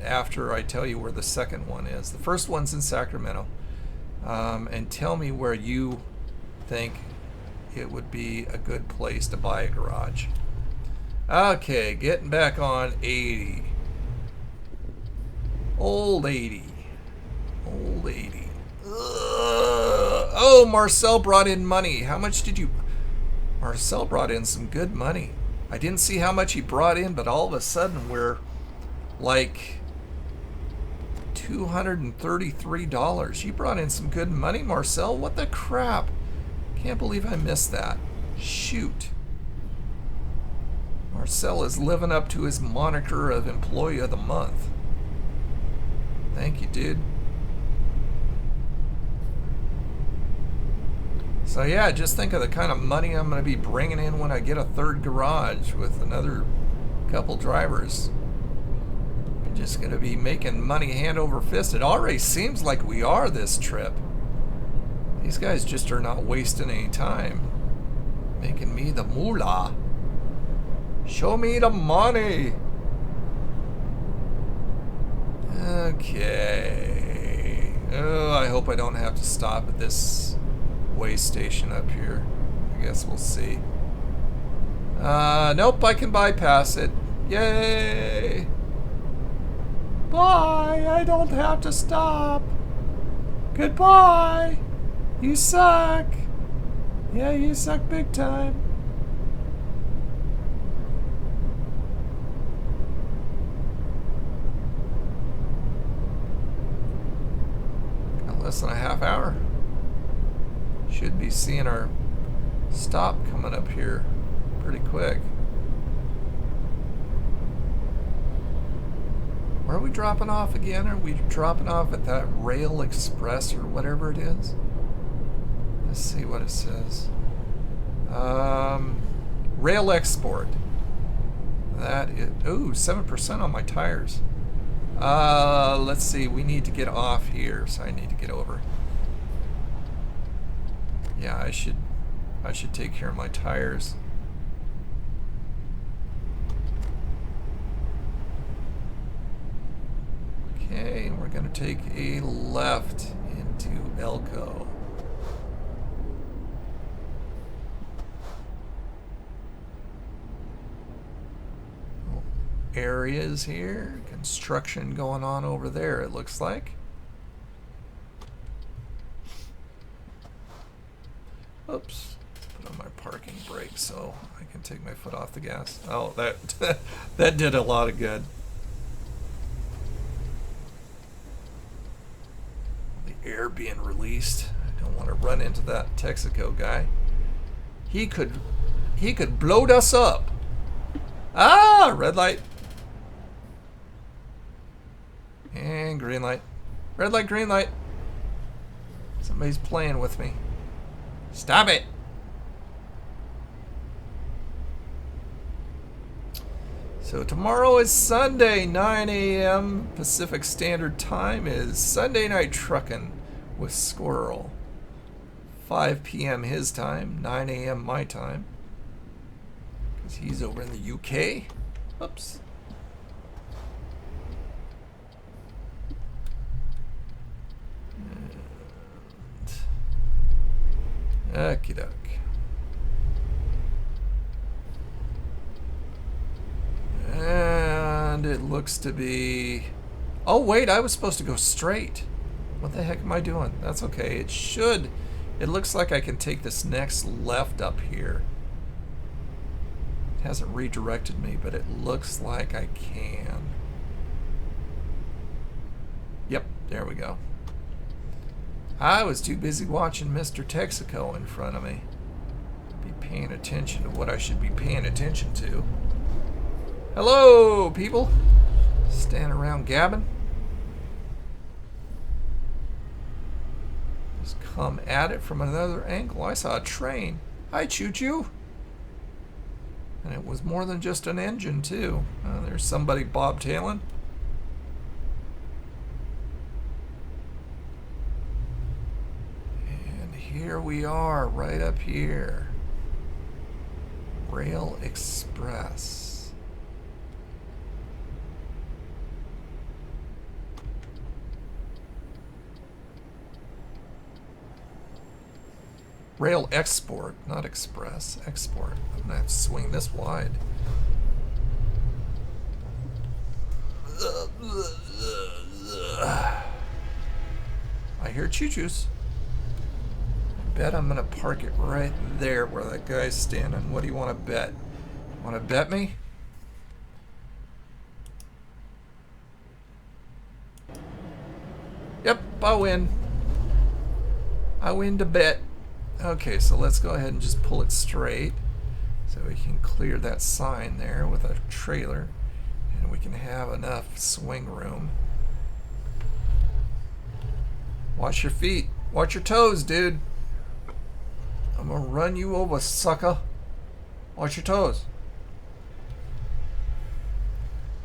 after I tell you where the second one is. The first one's in Sacramento. And tell me where you think it would be a good place to buy a garage. Okay, getting back on 80. Old 80. Old 80. Ugh. Oh, Marcel brought in money. How much did you... Marcel brought in some good money. I didn't see how much he brought in, but all of a sudden we're like $233. You brought in some good money, Marcel. What the crap? Can't believe I missed that. Shoot. Marcel is living up to his moniker of Employee of the Month. Thank you, dude. So yeah, just think of the kind of money I'm going to be bringing in when I get a third garage with another couple drivers. I'm just going to be making money hand over fist. It already seems like we are this trip. These guys just are not wasting any time making me the moolah. Show me the money. Okay. Oh, I hope I don't have to stop at this way station up here. I guess we'll see. Nope, I can bypass it. Yay! Bye! I don't have to stop. Goodbye! You suck! Yeah, you suck big time. Got less than a half hour. Should be seeing our stop coming up here pretty quick. Where are we dropping off again? Are we dropping off at that Rail Express or whatever it is? Let's see what it says. Rail Export. That is, ooh, 7% on my tires. Let's see, we need to get off here, so I need to get over. Yeah, I should take care of my tires. Okay, we're gonna take a left into Elko. Areas here, construction going on over there, it looks like. Oops, put on my parking brake so I can take my foot off the gas. Oh, that that did a lot of good. The air being released. I don't want to run into that Texaco guy. He could blow us up. Ah, red light. And green light. Red light, green light. Somebody's playing with me. Stop it! So tomorrow is Sunday, 9 a.m. Pacific Standard Time is Sunday Night Truckin' with Squirrel. 5 p.m. his time, 9 a.m. my time. Because he's over in the UK. Oops. Okie doke. And it looks to be... Oh wait, I was supposed to go straight. What the heck am I doing? That's okay. It should... It looks like I can take this next left up here. It hasn't redirected me, but it looks like I can. Yep, there we go. I was too busy watching Mr. Texaco in front of me. Be paying attention to what I should be paying attention to. Hello, people. Stand around gabbing. Just come at it from another angle. I saw a train. Hi, choo-choo. And it was more than just an engine, too. There's somebody bobtailing. And here we are, right up here. Rail Express. Rail Export, not Express. Export. I'm going to have to swing this wide. I hear choo-choos. I bet I'm going to park it right there where that guy's standing. What do you want to bet? Want to bet me? Yep, I win. I win to bet. Okay, so let's go ahead and just pull it straight so we can clear that sign there with a trailer and we can have enough swing room. Watch your feet. Watch your toes, dude. I'm gonna run you over, sucker. Watch your toes.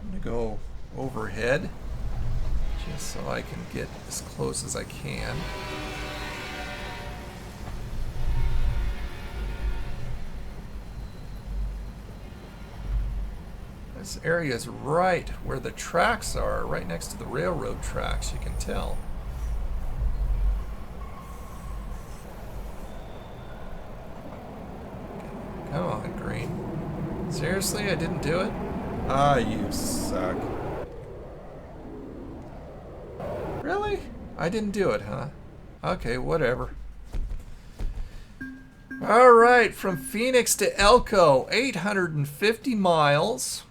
I'm gonna go overhead just so I can get as close as I can. This area is right where the tracks are, right next to the railroad tracks, you can tell. Come on, green. Seriously, I didn't do it? Ah, you suck. Really? I didn't do it, huh? Okay, whatever. All right, from Phoenix to Elko, 850 miles.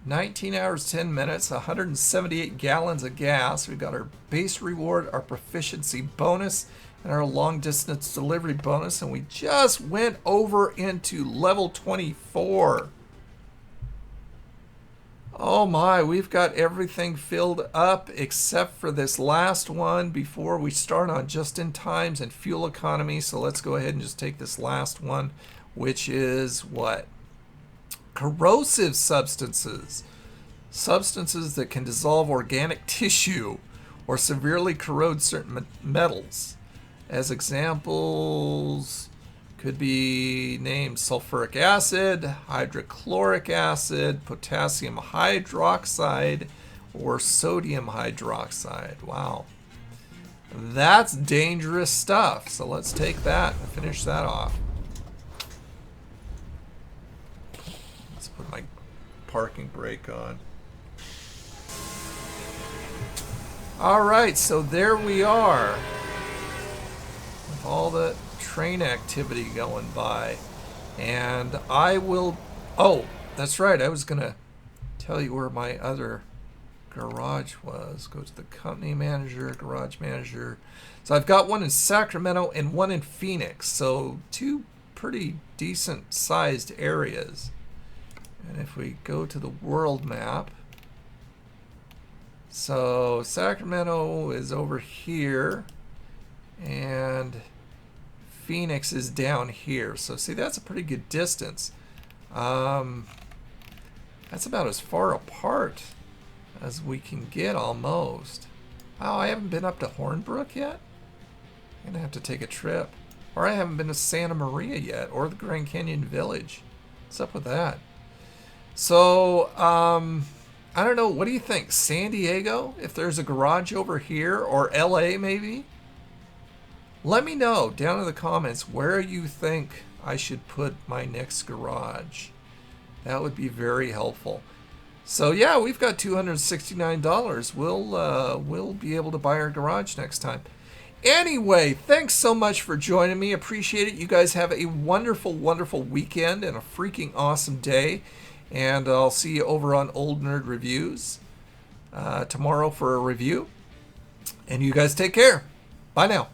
19 hours, 10 minutes, 178 gallons of gas. We've got our base reward, our proficiency bonus, and our long distance delivery bonus. And we just went over into level 24. Oh my, we've got everything filled up except for this last one before we start on just-in-times and fuel economy. So let's go ahead and just take this last one, which is what? Corrosive substances. Substances that can dissolve organic tissue or severely corrode certain metals. As examples, could be named sulfuric acid, hydrochloric acid, potassium hydroxide, or sodium hydroxide. Wow. That's dangerous stuff. So let's take that and finish that off. Put my parking brake on. All right, so there we are with all the train activity going by. And I will, oh, that's right, I was gonna tell you where my other garage was. Go to the company manager, garage manager. So I've got one in Sacramento and one in Phoenix. So two pretty decent sized areas. And if we go to the world map, so Sacramento is over here and Phoenix is down here. So see, that's a pretty good distance. That's about as far apart as we can get almost. Oh, I haven't been up to Hornbrook yet? I'm gonna have to take a trip. Or I haven't been to Santa Maria yet, or the Grand Canyon Village. What's up with that? So, I don't know. What do you think? San Diego? If there's a garage over here, or LA maybe? Let me know down in the comments where you think I should put my next garage. That would be very helpful. So yeah, we've got $269. We'll be able to buy our garage next time. Anyway, thanks so much for joining me. Appreciate it. You guys have a wonderful, wonderful weekend and a freaking awesome day. And I'll see you over on Old Nerd Reviews tomorrow for a review. And you guys take care. Bye now.